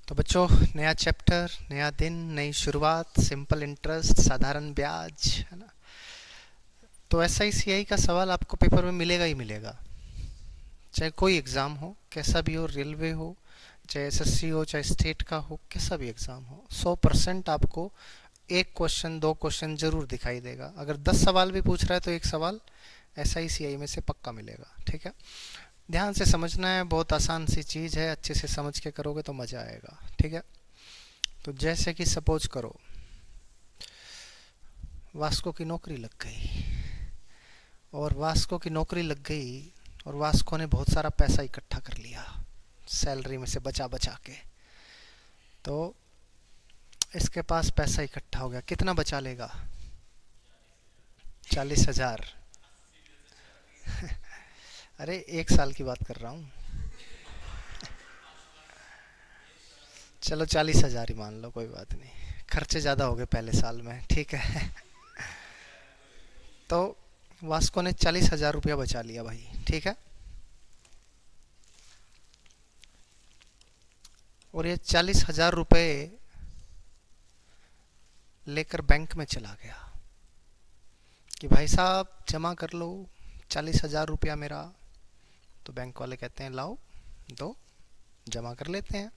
तो बच्चों, नया चैप्टर, नया दिन, नई शुरुआत, सिंपल इंटरेस्ट, साधारण ब्याज, है ना। तो SICI का सवाल आपको पेपर में मिलेगा ही मिलेगा, चाहे कोई एग्ज़ाम हो, कैसा भी हो, रेलवे हो, चाहे SSC हो, चाहे स्टेट का हो, कैसा भी एग्ज़ाम हो, 100% आपको एक क्वेश्चन, दो क्वेश्चन जरूर दिखाई देगा। अगर 10 सवाल भी पूछ रहा है तो एक सवाल SICI में से पक्का मिलेगा। ठीक है, ध्यान से समझना है, बहुत आसान सी चीज़ है, अच्छे से समझ के करोगे तो मज़ा आएगा। ठीक है, तो जैसे कि सपोज करो वास्को की नौकरी लग गई, और वास्को की नौकरी लग गई और वास्को ने बहुत सारा पैसा इकट्ठा कर लिया सैलरी में से बचा बचा के। तो इसके पास पैसा इकट्ठा हो गया, कितना बचा लेगा? 40,000। अरे एक साल की बात कर रहा हूँ, चलो 40,000 ही मान लो, कोई बात नहीं, खर्चे ज़्यादा हो गए पहले साल में। ठीक है। तो वास्को ने 40,000 रुपया बचा लिया भाई। ठीक है, और ये 40,000 रुपये लेकर बैंक में चला गया कि भाई साहब जमा कर लो 40,000 रुपया मेरा। तो बैंक वाले कहते हैं लाओ दो, जमा कर लेते हैं।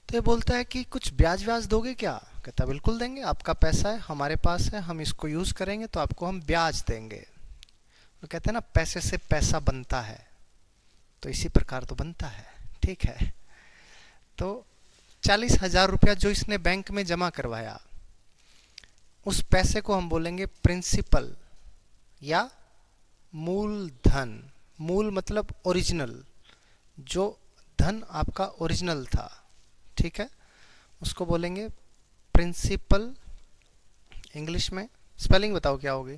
तो ये बोलता है कि कुछ ब्याज व्याज दोगे क्या? कहता बिल्कुल देंगे, आपका पैसा है, हमारे पास है, हम इसको यूज़ करेंगे तो आपको हम ब्याज देंगे। तो कहते हैं ना, पैसे से पैसा बनता है, तो इसी प्रकार तो बनता है। ठीक है, तो 40,000 रुपया जो इसने बैंक में जमा करवाया, उस पैसे को हम बोलेंगे प्रिंसिपल या मूलधन। मूल मतलब ओरिजिनल, जो धन आपका ओरिजिनल था। ठीक है, उसको बोलेंगे प्रिंसिपल। इंग्लिश में स्पेलिंग बताओ क्या होगी?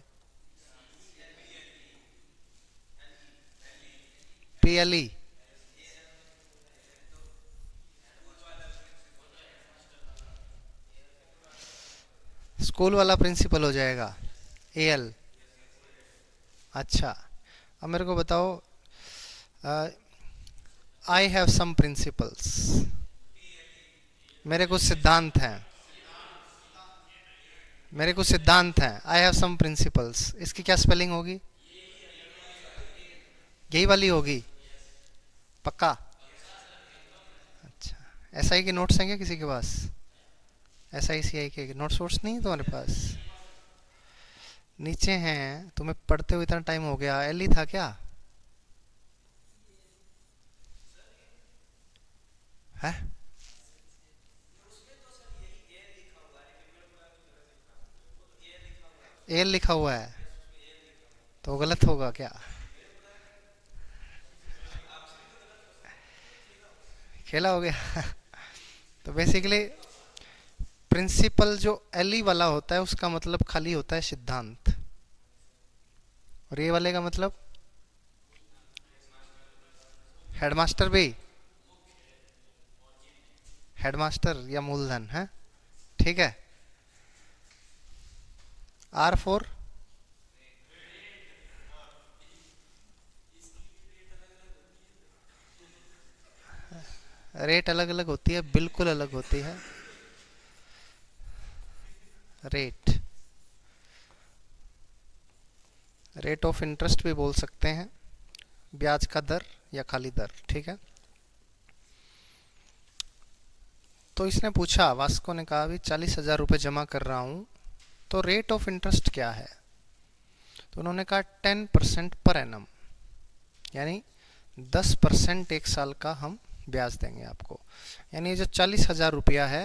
PLE। स्कूल वाला प्रिंसिपल हो जाएगा AL। अच्छा, अब मेरे को बताओ, आई हैव सम प्रिंसिपल्स, मेरे कुछ सिद्धांत हैं, मेरे कुछ सिद्धांत हैं। आई हैव सम प्रिंसिपल्स, इसकी क्या स्पेलिंग होगी? यही वाली होगी पक्का? अच्छा, SI के नोट्स हैं क्या किसी के पास? SICI के नोट्स वोट्स नहीं है तुम्हारे पास? नीचे हैं, तुम्हें पढ़ते हुए इतना टाइम हो गया। LE था क्या है? AL लिखा हुआ है तो गलत होगा क्या? खेला हो गया। तो बेसिकली प्रिंसिपल जो LE वाला होता है उसका मतलब खाली होता है सिद्धांत, और ये वाले का मतलब हेडमास्टर भी, हेडमास्टर या मूलधन है। ठीक है, R4 रेट अलग अलग होती है, बिल्कुल अलग होती है। रेट, रेट ऑफ इंटरेस्ट भी बोल सकते हैं, ब्याज का दर या खाली दर। ठीक है, तो इसने पूछा, वास्को ने कहा भी 40,000 रुपये जमा कर रहा हूँ, तो रेट ऑफ इंटरेस्ट क्या है? तो उन्होंने कहा 10% पर एनम, यानी 10% एक साल का हम ब्याज देंगे आपको। यानी जो 40,000 रुपया है,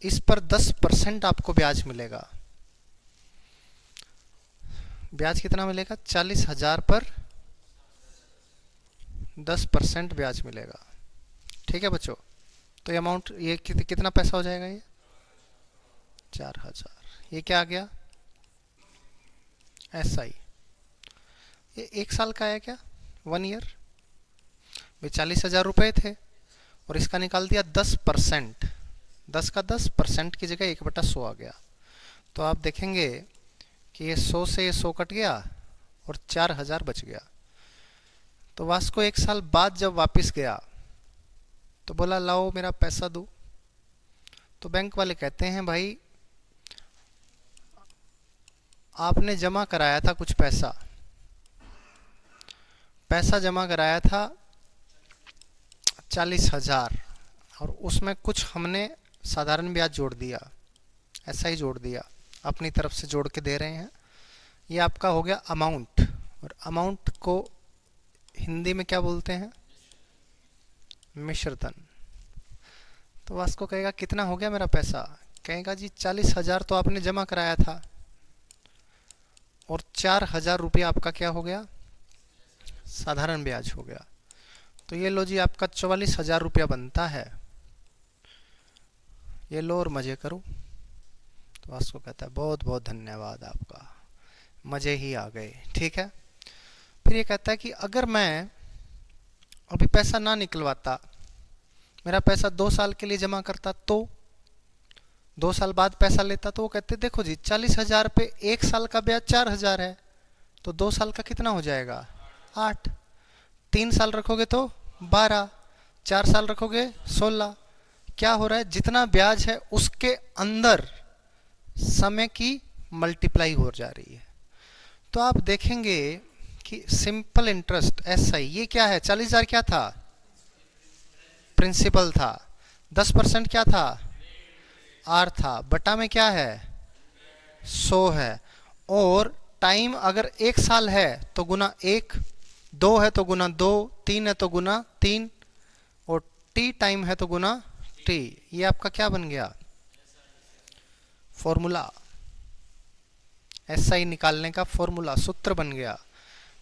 इस पर 10% आपको ब्याज मिलेगा। ब्याज कितना मिलेगा? 40,000 पर 10% ब्याज मिलेगा। ठीक है बच्चों, तो ये अमाउंट, ये कितना पैसा हो जाएगा? ये 4,000। ये क्या आ गया? SI। ये एक साल का है क्या? 1 ईयर। भाई 40,000 रुपये थे और इसका निकाल दिया 10%, 10 का 10% की जगह 1/100 आ गया। तो आप देखेंगे कि ये 100 से ये 100 कट गया और 4,000 बच गया। तो वास्को एक साल बाद जब वापस गया तो बोला लाओ मेरा पैसा दो। तो बैंक वाले कहते हैं भाई आपने जमा कराया था कुछ पैसा, पैसा जमा कराया था 40,000 और उसमें कुछ हमने साधारण ब्याज जोड़ दिया, ऐसा ही जोड़ दिया, अपनी तरफ से जोड़ के दे रहे हैं। ये आपका हो गया अमाउंट। और अमाउंट को हिंदी में क्या बोलते हैं? मिश्रधन। तो वास्को कहेगा कितना हो गया मेरा पैसा? कहेगा जी 40,000 तो आपने जमा कराया था और 4,000 रुपया आपका क्या हो गया? साधारण ब्याज हो गया। तो ये लो जी आपका 44,000 रुपया बनता है, ये लो और मजे करो। तो वास्को कहता है बहुत बहुत धन्यवाद आपका, मजे ही आ गए। ठीक है। फिर ये कहता है कि अगर मैं अभी पैसा ना निकलवाता, मेरा पैसा 2 साल के लिए जमा करता, तो 2 साल बाद पैसा लेता, तो वो कहते देखो जी 40,000 पे 1 साल का ब्याज 4,000 है, तो 2 साल का कितना हो जाएगा? 8। 3 साल रखोगे तो 12, 4 साल रखोगे 16। क्या हो रहा है? जितना ब्याज है उसके अंदर समय की मल्टीप्लाई हो जा रही है। तो आप देखेंगे कि सिंपल इंटरेस्ट एसआई ये क्या है? 40,000 क्या था? प्रिंसिपल था। 10% क्या था? आर था। बटा में क्या है? 100 है। और टाइम अगर 1 साल है तो गुना 1, 2 है तो गुना 2, 3 है तो गुना 3 और टी टाइम है तो गुना टी। ये आपका क्या बन गया? फॉर्मूला। एसआई निकालने का फॉर्मूला, सूत्र बन गया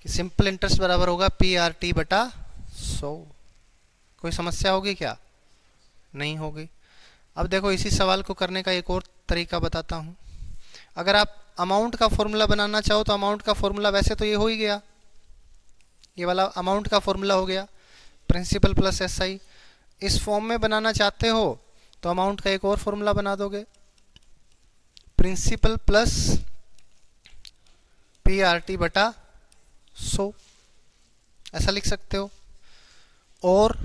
कि सिंपल इंटरेस्ट बराबर होगा पी आर टी बटा 100। कोई समस्या होगी क्या? नहीं होगी। अब देखो इसी सवाल को करने का एक और तरीका बताता हूं। अगर आप अमाउंट का फॉर्मूला बनाना चाहो तो अमाउंट का फॉर्मूला वैसे तो ये हो ही गया, ये वाला अमाउंट का फॉर्मूला हो गया प्रिंसिपल प्लस एसआई। इस फॉर्म में बनाना चाहते हो तो अमाउंट का एक और फॉर्मूला बना दोगे, principal plus P R T बटा 100, ऐसा लिख सकते हो। और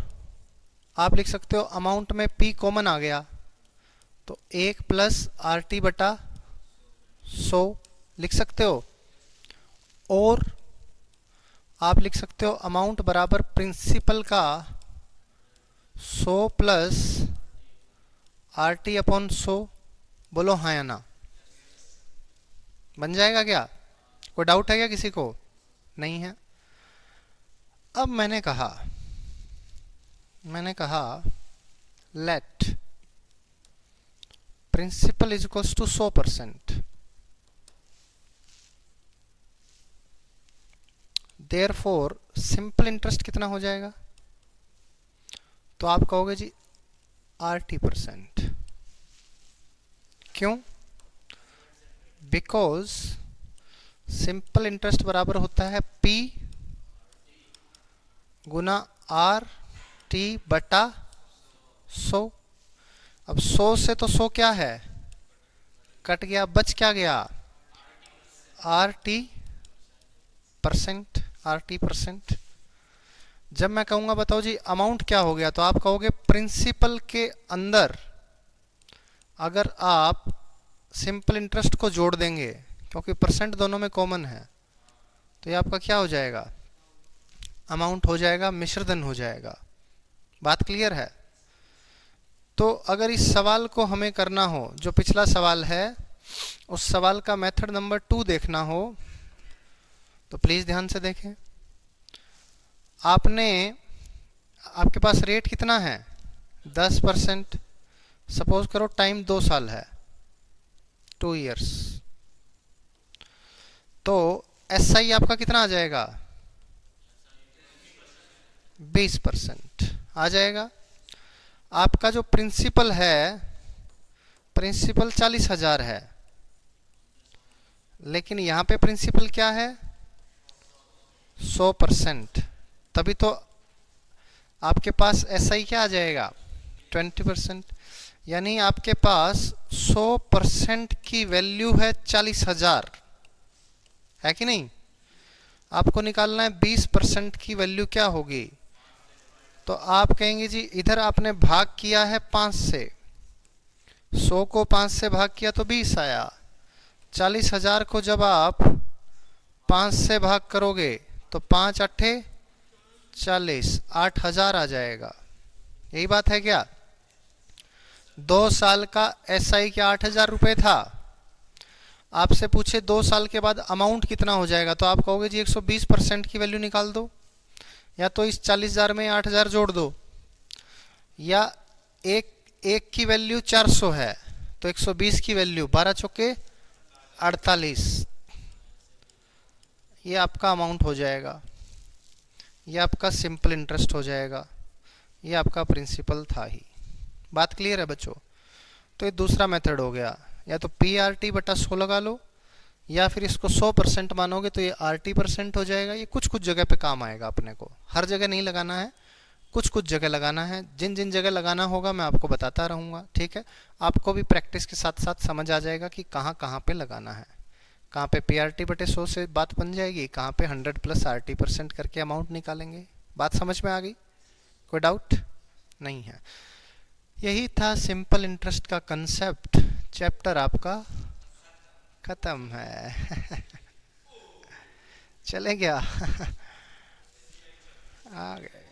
आप लिख सकते हो अमाउंट में पी कॉमन आ गया तो 1 प्लस आर टी बटा 100 लिख सकते हो। और आप लिख सकते हो अमाउंट बराबर प्रिंसिपल का 100 प्लस आर टी अपॉन 100। बोलो हाँ या ना? बन जाएगा क्या? कोई डाउट है क्या किसी को? नहीं है। अब मैंने कहा let principal is equals to 100%, therefore simple interest कितना हो जाएगा? तो आप कहोगे जी RT%। क्यों? बिकॉज सिंपल इंटरेस्ट बराबर होता है P गुना RT बटा 100। अब 100 से तो 100 क्या है? कट गया, बच क्या गया? RT%। जब मैं कहूंगा बताओ जी अमाउंट क्या हो गया, तो आप कहोगे प्रिंसिपल के अंदर अगर आप सिंपल इंटरेस्ट को जोड़ देंगे, क्योंकि परसेंट दोनों में कॉमन है, तो ये आपका क्या हो जाएगा? अमाउंट हो जाएगा, मिश्रधन हो जाएगा। बात क्लियर है? तो अगर इस सवाल को हमें करना हो, जो पिछला सवाल है उस सवाल का मेथड नंबर 2 देखना हो तो प्लीज ध्यान से देखें। आपके पास रेट कितना है? 10%। सपोज करो टाइम 2 साल है, 2 इयर्स। तो एसआई आपका कितना आ जाएगा? 20% आ जाएगा। आपका जो प्रिंसिपल है, प्रिंसिपल 40,000 है, लेकिन यहां पे प्रिंसिपल क्या है? 100%। तभी तो आपके पास एसआई क्या आ जाएगा? 20%। यानी आपके पास 100% की वैल्यू है 40,000, है कि नहीं? आपको निकालना है 20% की वैल्यू क्या होगी? तो आप कहेंगे जी इधर आपने भाग किया है 5 से, 100 को 5 से भाग किया तो 20 आया। 40,000 को जब आप 5 से भाग करोगे तो 5 अट्ठे 40, 8,000 आ जाएगा। यही बात है क्या? 2 साल का SI क्या 8,000 रुपये था? आपसे पूछे 2 साल के बाद अमाउंट कितना हो जाएगा, तो आप कहोगे जी 120% की वैल्यू निकाल दो, या तो इस 40,000 में 8,000 जोड़ दो, या एक की वैल्यू 400 है तो 120 की वैल्यू 12 चौके 48, ये आपका अमाउंट हो जाएगा, ये आपका सिंपल इंटरेस्ट हो जाएगा, ये आपका प्रिंसिपल था ही। बात क्लियर है बच्चों? तो ये दूसरा मेथड हो गया, या तो PRT बटा 100 लगा लो, या फिर इसको 100% मानोगे तो ये RT% हो जाएगा। ये कुछ कुछ जगह पे काम आएगा, अपने को हर जगह नहीं लगाना है, कुछ कुछ जगह लगाना है। जिन जिन जगह लगाना होगा मैं आपको बताता रहूँगा, ठीक है? आपको भी प्रैक्टिस के साथ साथ समझ आ जाएगा कि कहाँ कहाँ पे लगाना है, कहाँ पे PRT बटे 100 से बात बन जाएगी, कहाँ पे 100 प्लस RT% करके अमाउंट निकालेंगे। बात समझ में आ गई? कोई डाउट नहीं है? यही था सिंपल इंटरेस्ट का कंसेप्ट। चैप्टर आपका खत्म है। चले गया? आ गया।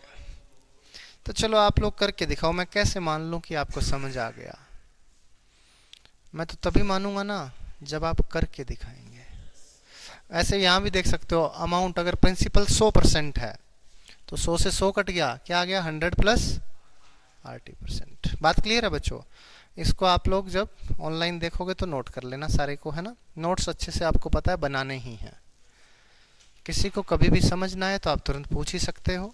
तो चलो आप लोग करके दिखाओ, मैं कैसे मान लूं कि आपको समझ आ गया? मैं तो तभी मानूंगा ना जब आप करके दिखाएंगे। ऐसे यहाँ भी देख सकते हो, अमाउंट अगर प्रिंसिपल 100% है तो 100 से 100 कट गया, क्या आ गया? 100 प्लस RT%। बात क्लियर है बच्चों? इसको आप लोग जब ऑनलाइन देखोगे तो नोट कर लेना सारे को, है ना? नोट्स अच्छे से आपको पता है बनाने ही हैं। किसी को कभी भी समझ ना आए तो आप तुरंत पूछ ही सकते हो,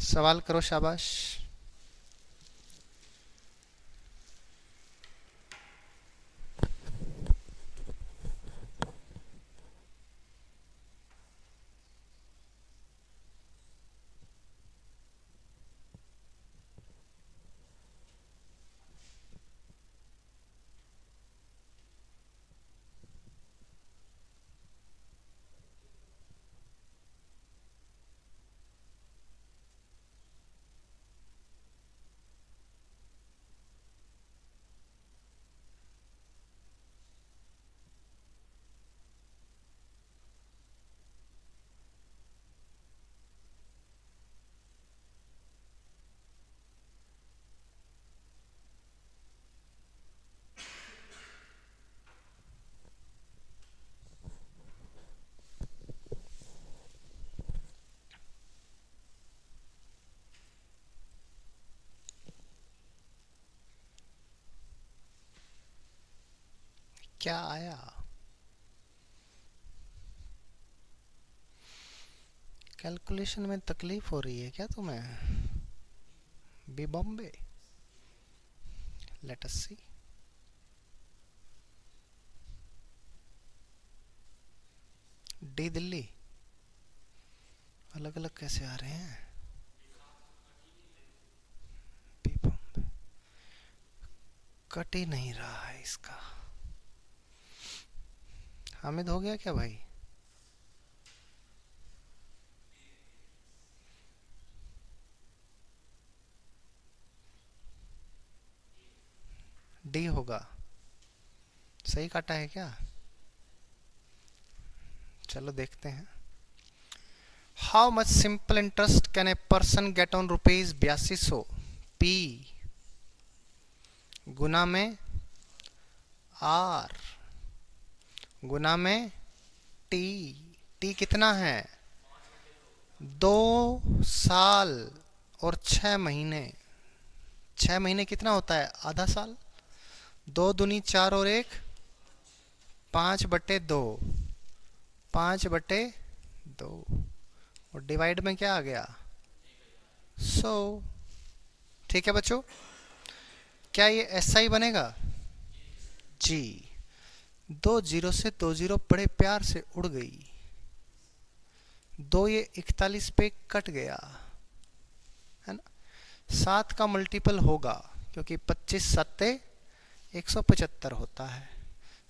सवाल करो, शाबाश। क्या आया? कैलकुलेशन में तकलीफ हो रही है क्या तुम्हें? बी बॉम्बे, लेट अस सी। डी दिल्ली, अलग अलग कैसे आ रहे हैं? बी बॉम्बे कट ही नहीं रहा है इसका। हामिद हो गया क्या भाई? डी होगा, सही काटा है क्या? चलो देखते हैं। How much simple interest can a person get on rupees 8200? P गुना में R गुना में T। T कितना है? 2 साल और 6 महीने। 6 महीने कितना होता है? आधा साल। 2 दूनी 4 और 1 5/2, 5/2, और डिवाइड में क्या आ गया? 100। ठीक है बच्चों, क्या ये SI बनेगा? जी। 2 जीरो से 2 जीरो बड़े प्यार से उड़ गई, 2 ये 41 पे कट गया, है ना? 7 का मल्टीपल होगा क्योंकि 25 सत्ते 175 होता है।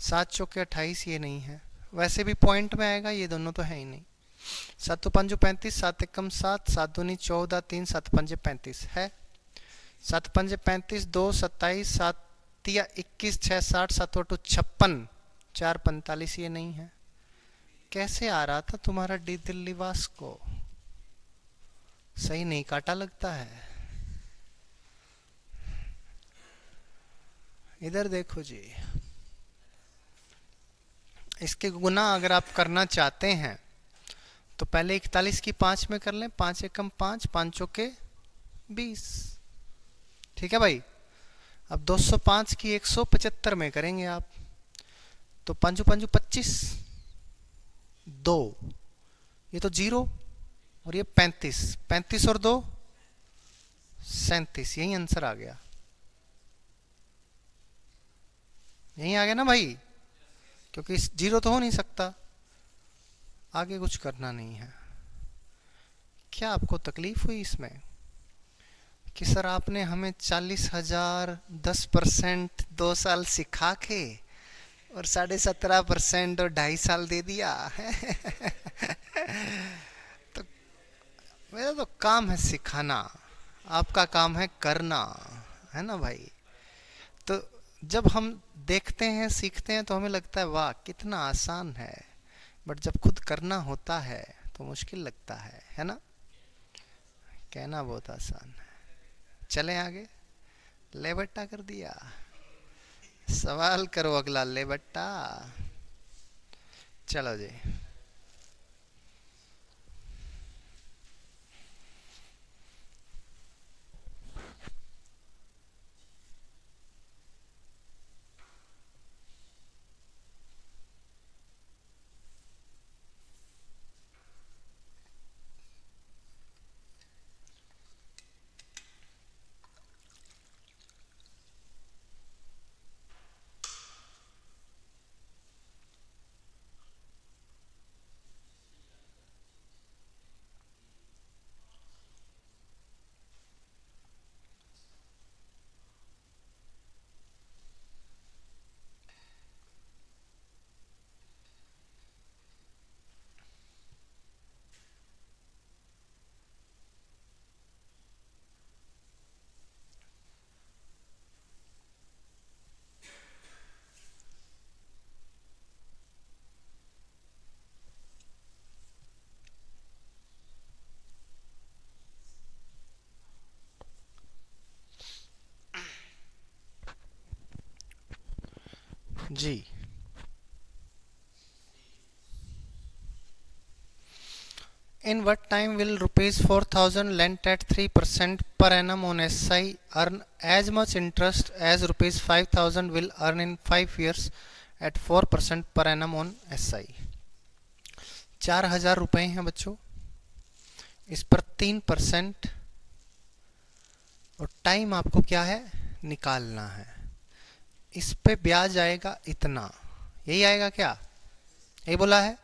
7 चौके 28 ये नहीं है, वैसे भी पॉइंट में आएगा, ये दोनों तो है ही नहीं। सातों पंजो 35, सात एकम 7, सात दूनी 14, 3 सात पंजे 35 है। सात पंजे 35, 2 27, सात तिया 21, 6 60, सात अठो 56, 4 45, ये नहीं है। कैसे आ रहा था तुम्हारा डी दिल्ली वास्को? सही नहीं काटा लगता है। इधर देखो जी, इसके गुना अगर आप करना चाहते हैं तो पहले 41 की 5 में कर लें। 5 एकम 5, 5 चौके 20। ठीक है भाई। अब 205 की 175 में करेंगे आप, तो पंजो पंजो 25, 2, ये तो 0, और ये 35, 35 और 2 37, यही आंसर आ गया। यही आ गया ना भाई, क्योंकि 0 तो हो नहीं सकता। आगे कुछ करना नहीं है। क्या आपको तकलीफ हुई इसमें कि सर आपने हमें 40,000 10% 2 साल सिखा के और 17.5% और 2.5 साल दे दिया? तो मेरा तो काम है सिखाना, आपका काम है करना, है ना भाई। तो जब हम देखते हैं सीखते हैं तो हमें लगता है वाह कितना आसान है, बट जब खुद करना होता है तो मुश्किल लगता है ना। कहना बहुत आसान है। चलें आगे। ले बट्टा कर दिया, सवाल करो अगला। ले बट्टा, चलो जी। जी In what time will rupees 4,000 lent at 3% per annum on SI earn as much interest as rupees 5,000 will earn in 5 years at 4% per annum on SI? 4,000 रुपए हैं बच्चों, इस पर 3% और टाइम आपको क्या है निकालना है। इस पे ब्याज आएगा इतना, यही आएगा क्या? यही बोला है।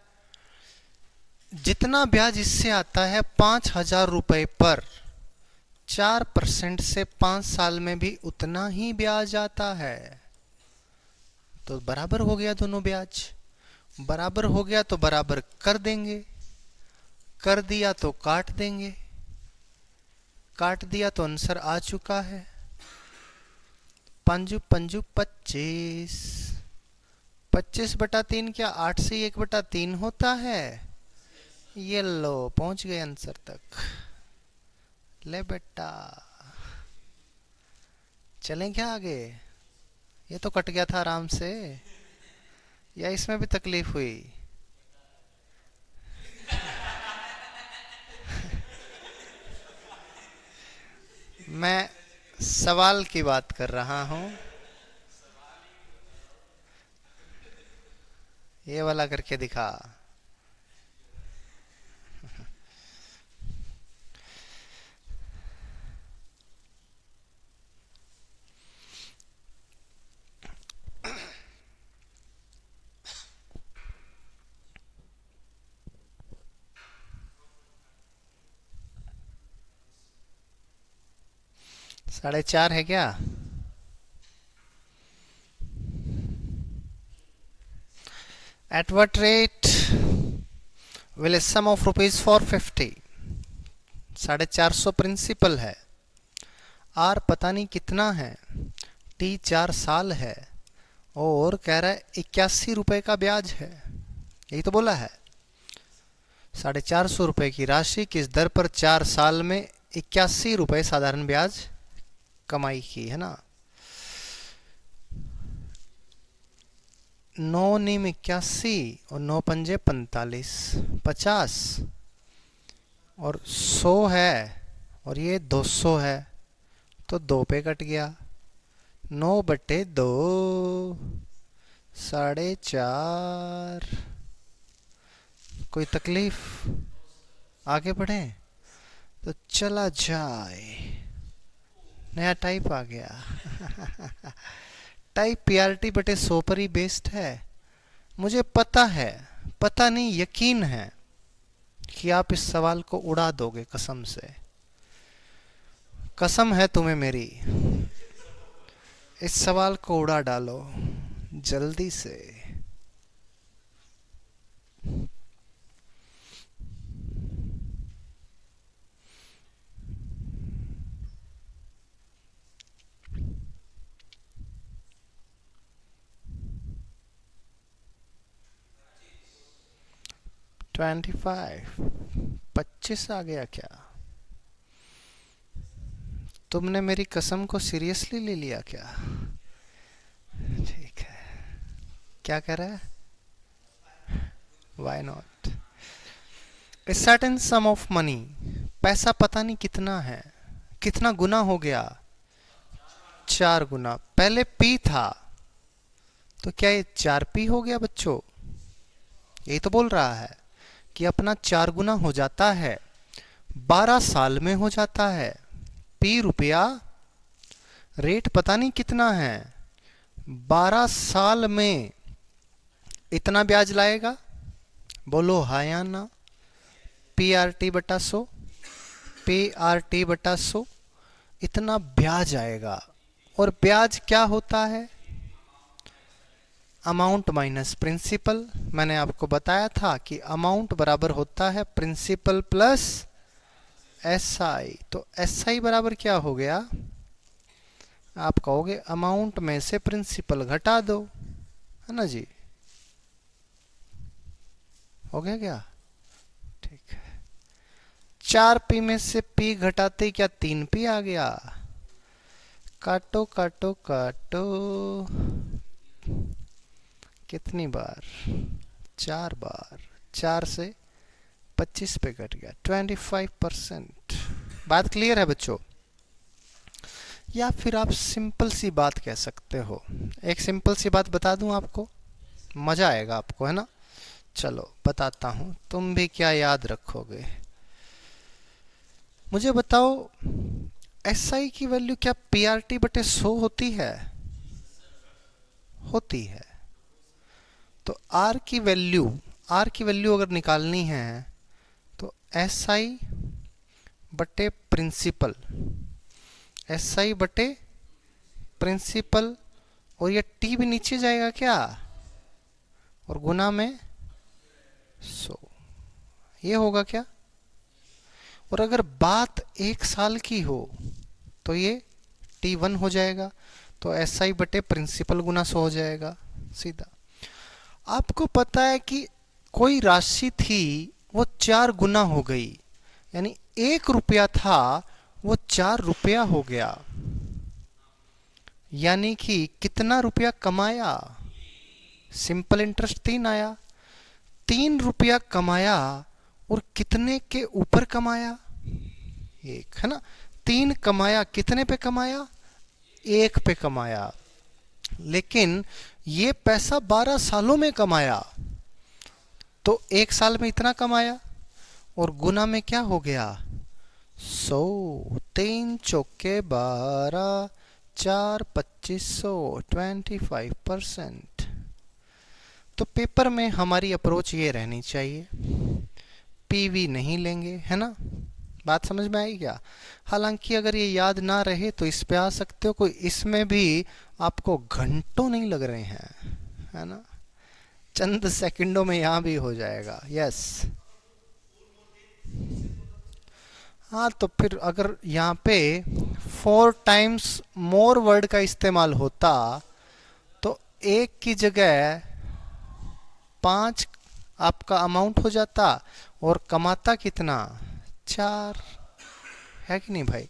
जितना ब्याज इससे आता है 5,000 रुपए पर, 4% से 5 साल में भी उतना ही ब्याज आता है। तो बराबर हो गया, दोनों ब्याज बराबर हो गया तो बराबर कर देंगे, कर दिया तो काट देंगे, काट दिया तो आंसर आ चुका है। पंजू पंजू 25, 25/3 क्या 8 से 1/3 होता है? ये लो पहुंच गए आंसर तक। ले बेटा, चलें क्या आगे? ये तो कट गया था आराम से, या इसमें भी तकलीफ हुई? मैं सवाल की बात कर रहा हूं, ये वाला करके दिखा। साढ़े 4 है क्या? At what rate will sum of rupees for 50, 450 principal है, आर पता नहीं कितना है, टी 4 साल है, और कह रहा है 81 रुपए का ब्याज है। यही तो बोला है। 450 रुपए की राशि किस दर पर 4 साल में 81 रुपए साधारण ब्याज कमाई की, है ना। 9 नीम 81 और 9 पंजे 45, 50 और 100 है और ये 200 है, तो 2 पे कट गया। 9/2, 4.5। कोई तकलीफ? आगे बढ़े तो चला जाए। नया टाइप आ गया। टाइप PRT/100 पर ही बेस्ड है। मुझे पता है, पता नहीं यकीन है कि आप इस सवाल को उड़ा दोगे। कसम से, कसम है तुम्हें मेरी, इस सवाल को उड़ा डालो जल्दी से। $25, 25 आ गया क्या? तुमने मेरी कसम को सीरियसली ले लिया क्या? ठीक है, क्या कह रहा है? Why not? A certain sum of money, पैसा पता नहीं कितना है, कितना गुना हो गया? 4 गुना। पहले P था, तो क्या ये 4P हो गया बच्चों? यही तो बोल रहा है कि अपना 4 गुना हो जाता है, 12 साल में हो जाता है। P रुपया, रेट पता नहीं कितना है, 12 साल में इतना ब्याज लाएगा। बोलो हाँ या ना? PRT/100, PRT/100 इतना ब्याज आएगा। और ब्याज क्या होता है? Amount minus principal. मैंने आपको बताया था कि अमाउंट बराबर होता है प्रिंसिपल प्लस SI। तो SI बराबर क्या हो गया? आप कहोगे अमाउंट में से प्रिंसिपल घटा दो, है ना जी। हो गया क्या? ठीक है। 4P में से P घटाते क्या 3P आ गया? काटो काटो काटो, कितनी बार? 4 बार। 4 से 25 पे कट गया, 25%। बात क्लियर है बच्चों? या फिर आप सिंपल सी बात कह सकते हो। एक सिंपल सी बात बता दूं आपको, मजा आएगा आपको, है ना। चलो बताता हूं, तुम भी क्या याद रखोगे। मुझे बताओ, SI की वैल्यू क्या PRT/100 होती है? होती है। तो R की वैल्यू अगर निकालनी है तो SI बटे प्रिंसिपल, SI बटे प्रिंसिपल, और ये T भी नीचे जाएगा क्या, और गुना में 100, ये होगा क्या। और अगर बात 1 साल की हो तो ये T1 हो जाएगा, तो SI बटे प्रिंसिपल गुना 100 हो जाएगा सीधा। आपको पता है कि कोई राशि थी वो 4 गुना हो गई, यानी 1 रुपया था वो 4 रुपया हो गया, यानी कि कितना रुपया कमाया? सिंपल इंटरेस्ट 3 आया। 3 रुपया कमाया, और कितने के ऊपर कमाया? 1, है ना। 3 कमाया, कितने पे कमाया? 1 पे कमाया। लेकिन ये पैसा 12 सालों में कमाया, तो 1 साल में इतना कमाया, और गुना में क्या हो गया? 100। 3 चौके 12, 4 2500, 25%। तो पेपर में हमारी अप्रोच ये रहनी चाहिए, PV नहीं लेंगे, है ना। बात समझ में आई क्या? हालांकि अगर ये याद ना रहे तो इस पे आ सकते हो, कोई इसमें भी आपको घंटों नहीं लग रहे हैं, है ना। चंद सेकंडों में यहाँ भी हो जाएगा। यस, हाँ, तो फिर अगर यहाँ पे 4 टाइम्स मोर वर्ड का इस्तेमाल होता तो एक की जगह 5 आपका अमाउंट हो जाता और कमाता कितना, 4, है कि नहीं भाई?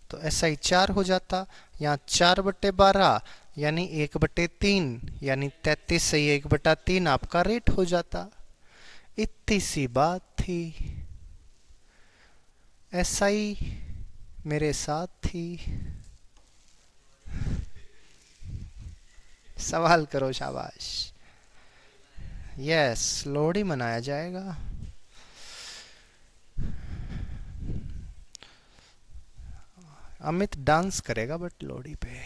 तो ऐसा ही 4 हो जाता। यहाँ 4/12 यानी 1/3 यानी 33 से 1/3 आपका रेट हो जाता। इतनी सी बात थी। ऐसा ही मेरे साथ थी। सवाल करो, शाबाश। यस, लोहड़ी मनाया जाएगा। अमित डांस करेगा बट लोहड़ी पे।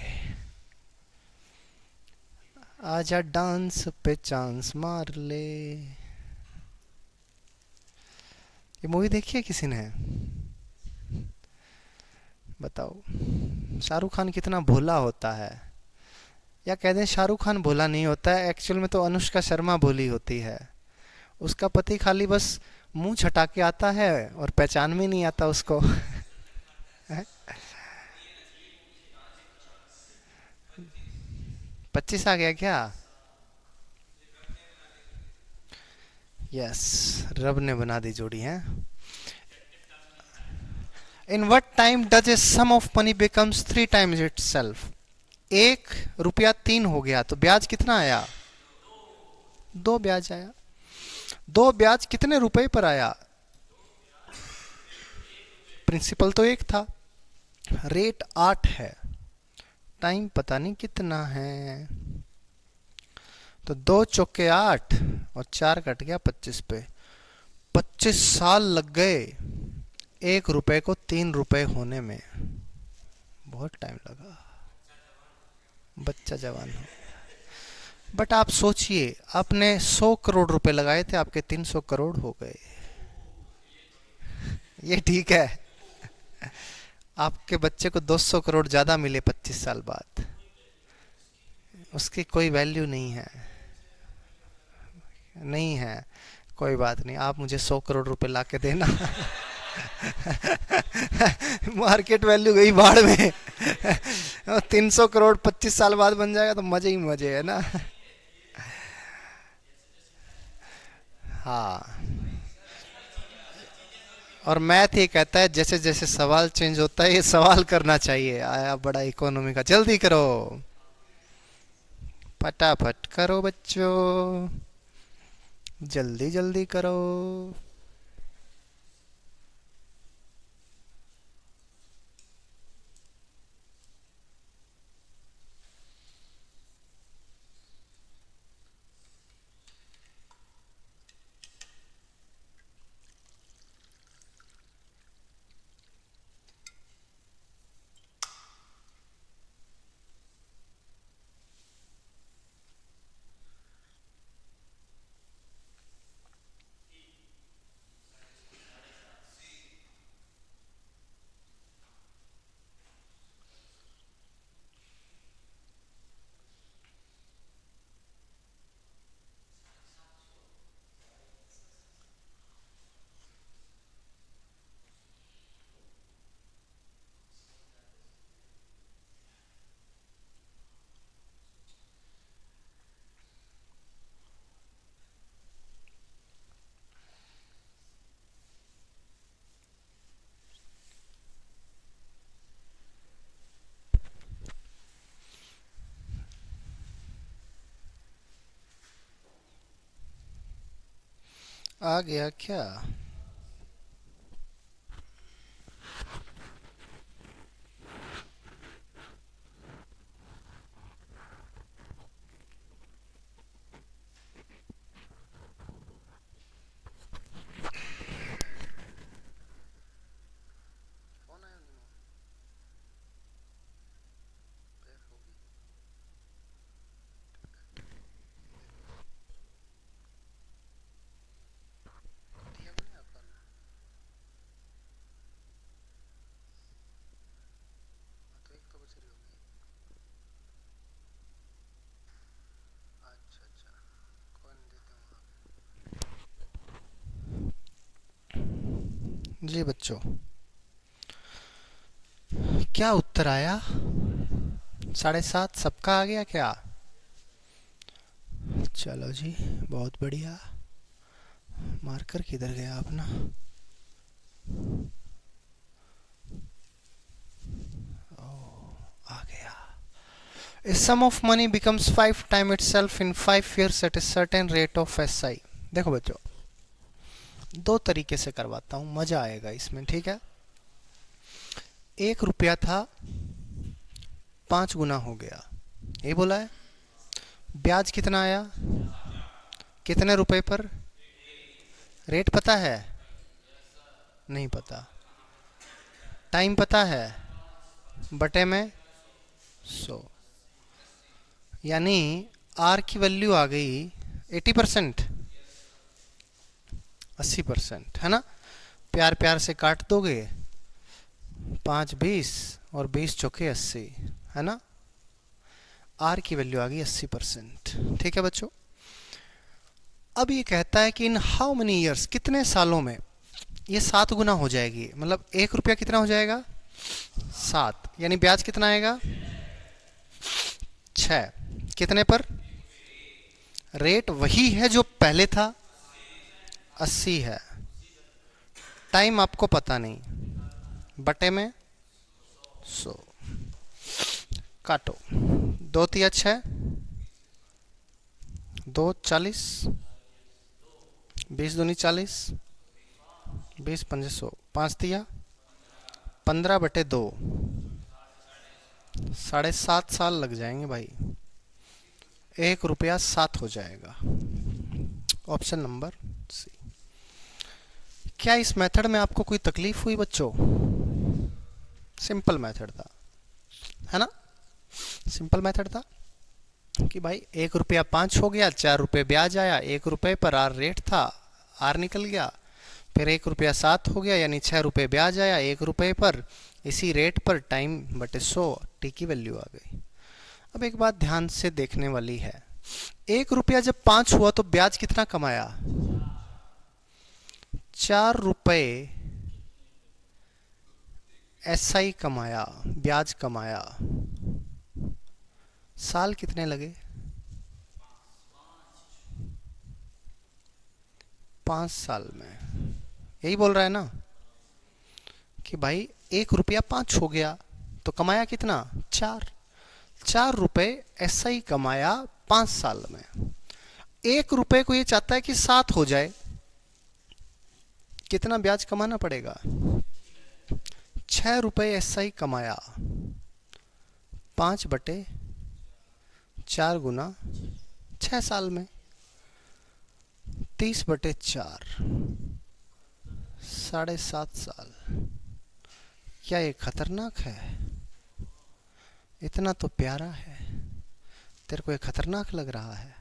आजा डांस पे चांस मार ले। ये मूवी देखी है किसी ने? बताओ। शाहरुख खान कितना भोला होता है। या कह दें शाहरुख खान भोला नहीं होता है, एक्चुअल में तो अनुष्का शर्मा भोली होती है। उसका पति खाली बस मुंह छटा के आता है और पहचान में नहीं आता उसको। 25 आ गया क्या? यस, रब ने बना दी जोड़ी है। In what time does a sum of money becomes 3 times itself? 1 रुपया 3 हो गया तो ब्याज कितना आया? 2 ब्याज आया। 2 ब्याज कितने रुपए पर आया? प्रिंसिपल तो 1 था। रेट 8 है। टाइम पता नहीं कितना है। तो 2 चौके 8 और 4 कट गया 25 पे। 25 साल लग गए 1 रुपए को 3 रुपए होने में। बहुत टाइम लगा। बच्चा जवान हो। बट आप सोचिए, आपने 100 करोड़ रुपए लगाए थे, आपके 300 करोड़ हो गए। ये ठीक है। आपके बच्चे को 200 करोड़ ज्यादा मिले 25 साल बाद, उसकी कोई वैल्यू नहीं है। नहीं है। कोई बात नहीं, आप मुझे 100 करोड़ रुपए ला के देना। मार्केट वैल्यू गई भाड़ में। 300 करोड़ 25 साल बाद बन जाएगा तो मजे ही मजे है ना। हाँ। और मैथ ये कहता है जैसे जैसे सवाल चेंज होता है ये सवाल करना चाहिए। आया बड़ा इकोनॉमी का, जल्दी करो, फटाफट करो बच्चों, जल्दी जल्दी करो। आ गया क्या? जी बच्चों, क्या उत्तर आया? 7.5 सबका आ गया क्या? चलो जी, बहुत बढ़िया। मार्कर किधर गया अपना? आ गया। A sum of money becomes 5 times itself in 5 years at a certain rate of SI। देखो बच्चों, दो तरीके से करवाता हूँ, मजा आएगा इसमें, ठीक है। 1 रुपया था, 5 गुना हो गया, ये बोला है। ब्याज कितना आया? कितने रुपए पर? रेट पता है? नहीं पता। टाइम पता है? बटे में 100, यानी आर की वैल्यू आ गई 80%, 80%, है ना। प्यार प्यार से काट दोगे, 5 20 और 20 चौके 80, है ना। आर की वैल्यू आ गई 80%, ठीक है बच्चों। अब ये कहता है कि इन हाउ मेनी ईयर्स, कितने सालों में ये 7 गुना हो जाएगी। मतलब 1 रुपया कितना हो जाएगा? 7, यानी ब्याज कितना आएगा? 6। कितने पर? रेट वही है जो पहले था, 80 है। टाइम आपको पता नहीं, बटे में 100। काटो, 2 तिया 6, 2 40, 20 दूनी 40, 20 पंजे 100, 5 तिया 15 बटे 2, 7.5 साल लग जाएंगे भाई। 1 रुपया 7 हो जाएगा। Option number C. क्या इस मेथड में आपको कोई तकलीफ हुई बच्चों? सिंपल मेथड था, है ना। सिंपल मेथड था कि भाई 1 रुपया 5 हो गया, 4 रुपये ब्याज आया, 1 रुपये पर आर रेट था, आर निकल गया। फिर 1 रुपया 7 हो गया, यानी 6 रुपये ब्याज आया 1 रुपये पर, इसी रेट पर टाइम बटे 100, टी की वैल्यू आ गई। अब एक बात ध्यान से देखने वाली है, 1 रुपया जब 5 हुआ तो ब्याज कितना कमाया? 4 रुपये एसआई कमाया, ब्याज कमाया। साल कितने लगे? 5 साल में। यही बोल रहा है ना कि भाई 1 रुपया 5 हो गया तो कमाया कितना? 4 रुपये एसआई कमाया 5 साल में। 1 रुपये को ये चाहता है कि 7 हो जाए, कितना ब्याज कमाना पड़ेगा? 6 रुपये एसआई कमाया, 5 बटे 4 गुना 6 साल में, 30 बटे 4, 7.5 साल। क्या ये खतरनाक है? इतना तो प्यारा है, तेरे को ये खतरनाक लग रहा है?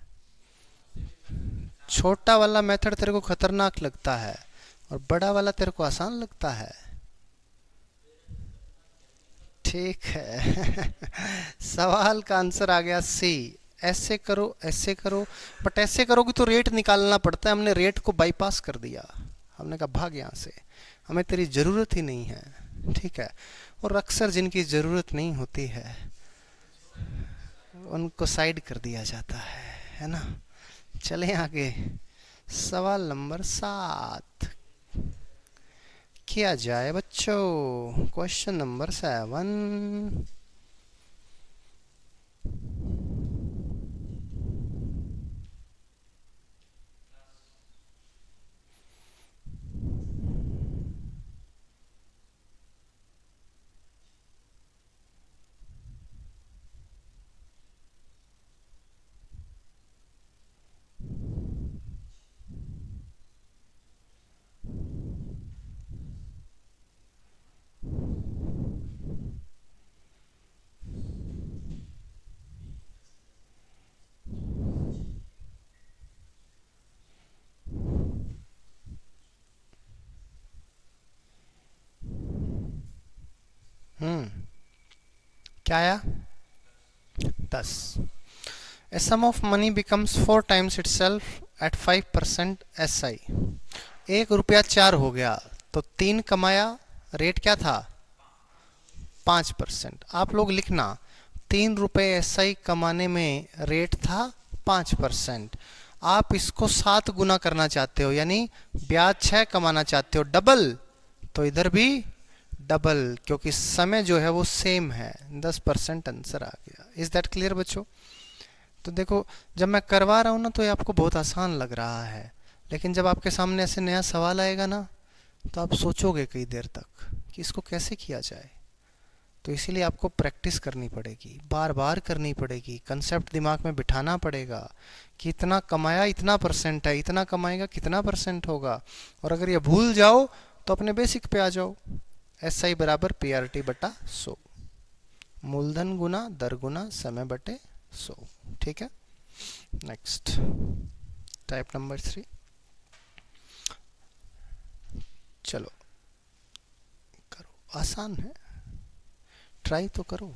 छोटा वाला मेथड तेरे को खतरनाक लगता है और बड़ा वाला तेरे को आसान लगता है, ठीक है। सवाल का आंसर आ गया सी। ऐसे करो, ऐसे करो, बट ऐसे करोगे तो रेट निकालना पड़ता है। हमने रेट को बाईपास कर दिया, हमने कहा भाग यहाँ से, हमें तेरी ज़रूरत ही नहीं है, ठीक है। और अक्सर जिनकी ज़रूरत नहीं होती है उनको साइड कर दिया जाता है ना। चले आगे, सवाल नंबर 7 किया जाए बच्चों। Question number 7। क्या आया? 10। A sum of money becomes 4 times itself at 5% SI। 1 रुपया 4 हो गया तो 3 कमाया, रेट क्या था 5%। आप लोग लिखना 3 रुपए एसआई कमाने में रेट था 5%। आप इसको 7 गुना करना चाहते हो, यानी ब्याज 6 कमाना चाहते हो डबल, तो इधर भी डबल, क्योंकि समय जो है वो सेम है। 10% आंसर आ गया। इज दैट क्लियर बच्चों? तो देखो, जब मैं करवा रहा हूँ ना तो ये आपको बहुत आसान लग रहा है, लेकिन जब आपके सामने ऐसे नया सवाल आएगा ना तो आप सोचोगे कई देर तक कि इसको कैसे किया जाए। तो इसीलिए आपको प्रैक्टिस करनी पड़ेगी, बार बार करनी पड़ेगी, कंसेप्ट दिमाग में बिठाना पड़ेगा कि इतना कमाया इतना परसेंट है, इतना कमाएगा कितना परसेंट होगा। और अगर ये भूल जाओ तो अपने बेसिक पे आ जाओ, एस आई बराबर पी आर टी बटा 100, मूलधन गुना दर गुना समय बटे 100। ठीक है, नेक्स्ट टाइप नंबर 3। चलो करो, आसान है, ट्राई तो करो।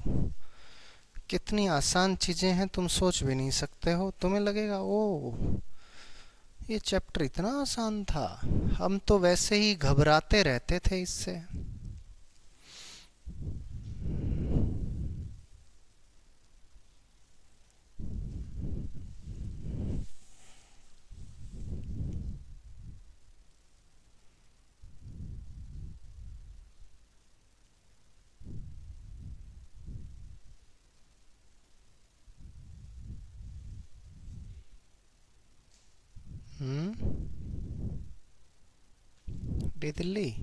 कितनी आसान चीजें हैं तुम सोच भी नहीं सकते हो। तुम्हें लगेगा ओ ये चैप्टर इतना आसान था, हम तो वैसे ही घबराते रहते थे इससे। डी दिल्ली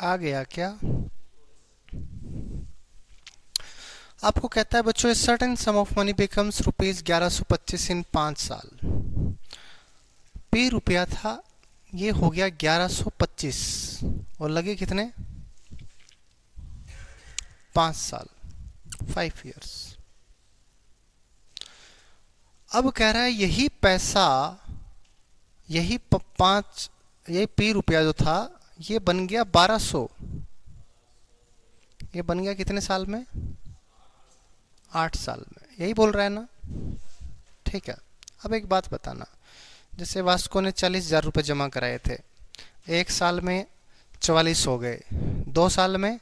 आ गया क्या? आपको कहता है बच्चों certain sum of money becomes rupees 1125 इन 5 साल। पी रुपया था, ये हो गया 1125, और लगे कितने 5 साल, 5 years। अब कह रहा है यही पैसा, यही 5, यही पी रुपया जो था ये बन गया 1200। ये बन गया कितने साल में 8 साल में, यही बोल रहा है ना? ठीक है, अब एक बात बताना, जैसे वास्को ने 40,000 रुपये जमा कराए थे, 1 साल में 44 हो गए, 2 साल में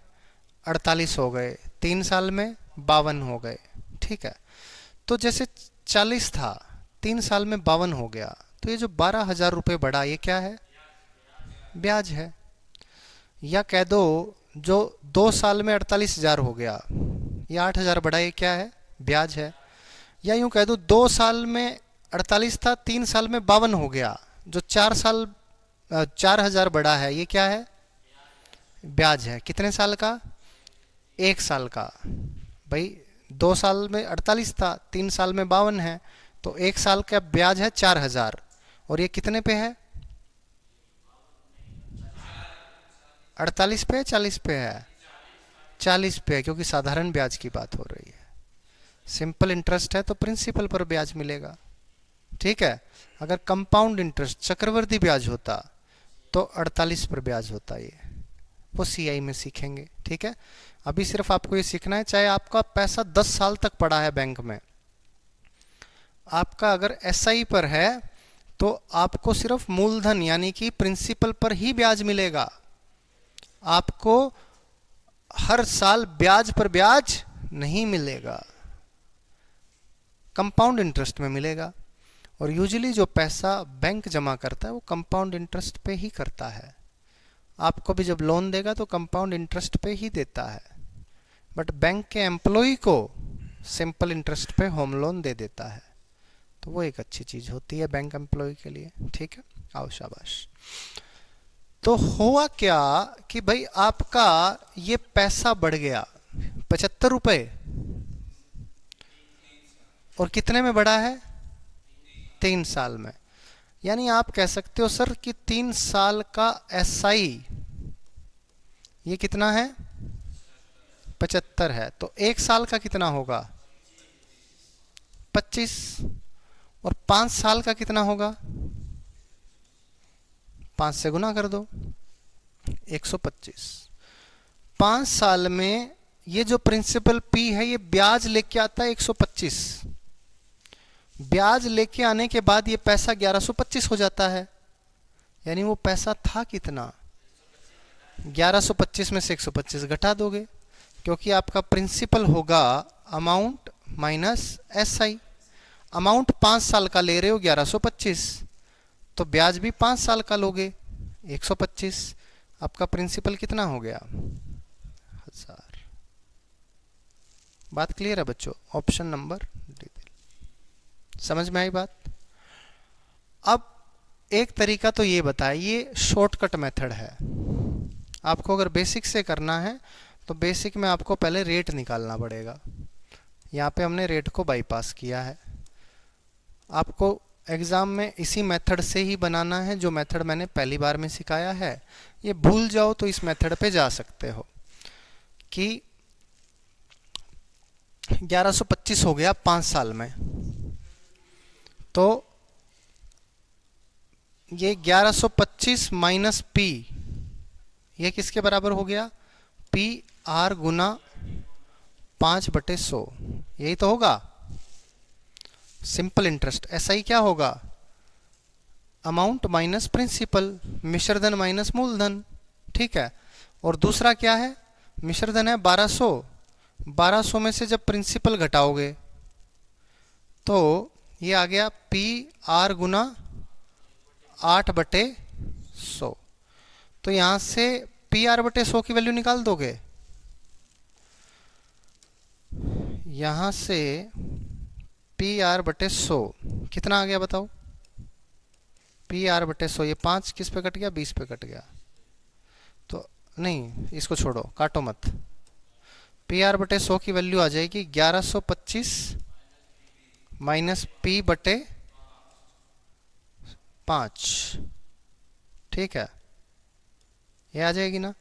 48 हो गए, 3 साल में 52 हो गए। ठीक है, तो जैसे 40 था, 3 साल में 52 हो गया, तो ये जो 12,000 रुपये बढ़ा ये क्या है, ब्याज है। या कह दो जो 2 साल में 48,000 हो गया, ये 8,000 बढ़ा, ये क्या है, ब्याज है। या यूं कह दो 2 साल में 48 था, 3 साल में 52 हो गया, जो 4,000 बढ़ा है ये क्या है, ब्याज है। कितने साल का, 1 साल का। भाई 2 साल में 48 था, 3 साल में 52 है, तो 1 साल का ब्याज है 4,000, और ये कितने पे है, 48 पे 40 पे है, 40 पे है, क्योंकि साधारण ब्याज की बात हो रही है। सिंपल इंटरेस्ट है तो प्रिंसिपल पर ब्याज मिलेगा। ठीक है, अगर कंपाउंड इंटरेस्ट चक्रवर्ती ब्याज होता तो 48 पर ब्याज होता, ये वो सीआई में सीखेंगे। ठीक है, अभी सिर्फ आपको ये सीखना है, चाहे आपका पैसा 10 साल तक पड़ा है बैंक में, आपका अगर एसआई पर है तो आपको सिर्फ मूलधन यानी कि प्रिंसिपल पर ही ब्याज मिलेगा, आपको हर साल ब्याज पर ब्याज नहीं मिलेगा, कंपाउंड इंटरेस्ट में मिलेगा। और यूजुअली जो पैसा बैंक जमा करता है वो कंपाउंड इंटरेस्ट पे ही करता है। आपको भी जब लोन देगा तो कंपाउंड इंटरेस्ट पे ही देता है, बट बैंक के एम्प्लॉय को सिंपल इंटरेस्ट पे होम लोन दे देता है, तो वो एक अच्छी चीज होती है बैंक एम्प्लॉय के लिए। ठीक है, आओ शाबाश। तो हुआ क्या कि भाई आपका ये पैसा बढ़ गया 75 रुपए, और कितने में बढ़ा है, 3 साल में। यानी आप कह सकते हो सर कि 3 साल का SI ये कितना है, 75 है, तो 1 साल का कितना होगा, 25, और 5 साल का कितना होगा, 5 से गुना कर दो, 125। 5 साल में ये जो प्रिंसिपल P है ये ब्याज लेके आता है 125, ब्याज लेके आने के बाद ये पैसा 1125 हो जाता है। यानी वो पैसा था कितना, 1125 में से 125 घटा दोगे, क्योंकि आपका प्रिंसिपल होगा अमाउंट माइनस SI। अमाउंट 5 साल का ले रहे हो 1125, तो ब्याज भी 5 साल का लोगे 125। आपका प्रिंसिपल कितना हो गया, 1000। बात क्लियर है बच्चों? ऑप्शन नंबर डी, समझ में आई बात? अब एक तरीका तो ये बताया, ये शॉर्टकट मेथड है। आपको अगर बेसिक से करना है तो बेसिक में आपको पहले रेट निकालना पड़ेगा। यहाँ पे हमने रेट को बाईपास किया है। आपको एग्ज़ाम में इसी मेथड से ही बनाना है, जो मेथड मैंने पहली बार में सिखाया है। ये भूल जाओ तो इस मेथड पे जा सकते हो कि 1125 हो गया 5 साल में, तो ये 1125 माइनस P ये किसके बराबर हो गया, PR गुना 5/100, यही तो होगा सिंपल इंटरेस्ट। SI क्या होगा, अमाउंट माइनस प्रिंसिपल, मिश्रधन माइनस मूलधन, ठीक है। और दूसरा क्या है, मिश्रधन है 1200, 1200 में से जब प्रिंसिपल घटाओगे तो ये आ गया PR गुना 8/100। तो यहां से PR/100 की वैल्यू निकाल दोगे, यहां से PR/100 कितना आ गया बताओ, PR/100 ये 5 किस पे कट गया, 20 पे कट गया, तो नहीं इसको छोड़ो, काटो मत। PR/100 की वैल्यू आ जाएगी 1125 माइनस P/5, ठीक है, ये आ जाएगी ना।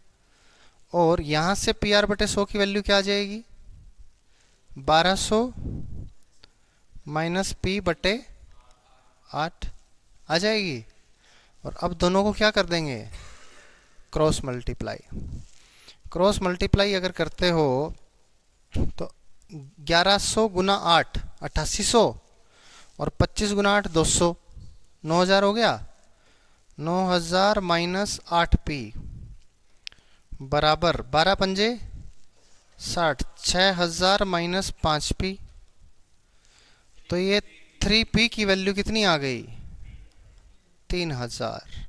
और यहां से PR/100 की वैल्यू क्या आ जाएगी, 1200 माइनस P/8 आ जाएगी। और अब दोनों को क्या कर देंगे, क्रॉस मल्टीप्लाई। क्रॉस मल्टीप्लाई अगर करते हो तो 1100 गुना 8 8800, और 25 गुना 8 200, 9000 हो गया। 9000 माइनस 8P बराबर 12 पंजे 60, 6000 माइनस 5P, तो ये 3P की वैल्यू कितनी आ गई, 3000।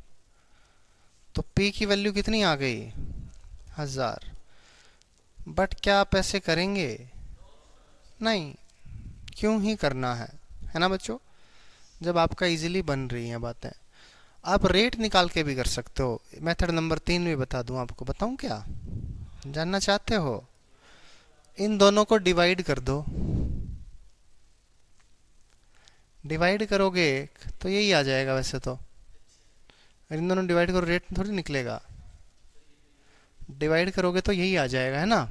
तो P की वैल्यू कितनी आ गई, 1000। बट क्या आप ऐसे करेंगे, नहीं, क्यों ही करना है ना बच्चों, जब आपका इजीली बन रही हैं बातें। आप रेट निकाल के भी कर सकते हो। मेथड नंबर 3 भी बता दूं आपको, बताऊं क्या, जानना चाहते हो? इन दोनों को डिवाइड कर दो, डिवाइड करोगे तो यही आ जाएगा वैसे तो। इन दोनों डिवाइड करो रेट थोड़ी निकलेगा, डिवाइड करोगे तो यही आ जाएगा, है ना।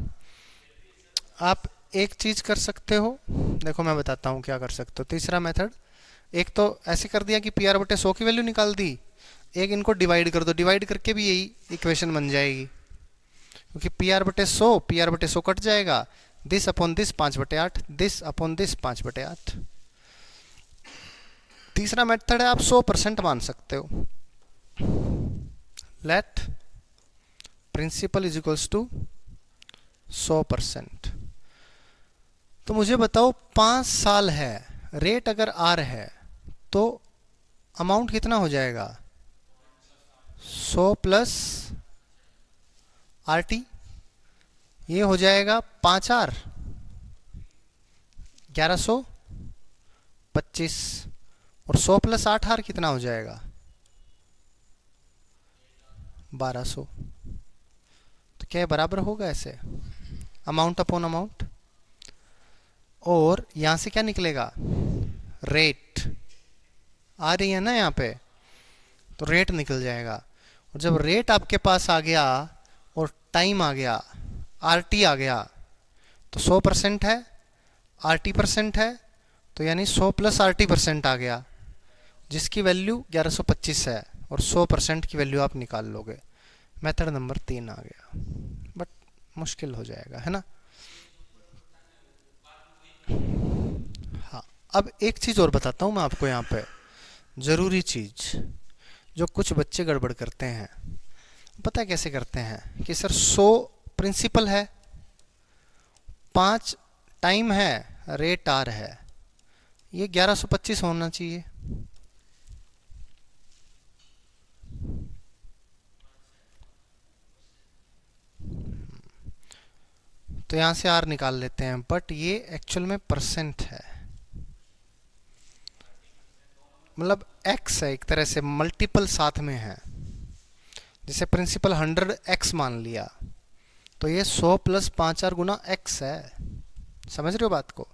आप एक चीज कर सकते हो, देखो मैं बताता हूँ क्या कर सकते हो। तीसरा मेथड, एक तो ऐसे कर दिया कि PR/100 की वैल्यू निकाल दी, एक इनको डिवाइड कर दो, डिवाइड करके भी यही इक्वेशन बन जाएगी, क्योंकि PR/100 कट जाएगा, this upon this 5/8, this upon this 5/8। तीसरा मेथड है आप 100% मान सकते हो, let principal is equals to 100%। तो मुझे बताओ 5 साल है, रेट अगर R है तो अमाउंट कितना हो जाएगा, 100 प्लस RT, ये हो जाएगा 5R 1125, और 100 प्लस 8R कितना हो जाएगा, 1200। तो क्या बराबर होगा ऐसे, अमाउंट अपॉन अमाउंट। और यहां से क्या निकलेगा, रेट आ रही है ना यहाँ पे, तो रेट निकल जाएगा। और जब रेट आपके पास आ गया और टाइम आ गया, आरटी आ गया, तो 100% है, आरटी परसेंट है, तो यानी 100 प्लस आरटी परसेंट आ गया, जिसकी वैल्यू 1125 है, और 100% की वैल्यू आप निकाल लोगे। मेथड नंबर 3 आ गया, बट मुश्किल हो जाएगा, है ना। हाँ, अब एक चीज़ और बताता हूँ मैं आपको यहाँ पे, ज़रूरी चीज़ जो कुछ बच्चे गड़बड़ करते हैं। पता है कैसे करते हैं कि सर 100 प्रिंसिपल है, 5 टाइम है, रेट आर है, ये 1125 होना चाहिए। तो यहाँ से आर निकाल लेते हैं, बट ये एक्चुअल में परसेंट है, मतलब एक्स है, एक तरह से मल्टीपल साथ में है। जैसे प्रिंसिपल 100x मान लिया, तो ये 100 प्लस 5 गुना x है। समझ रहे हो बात को।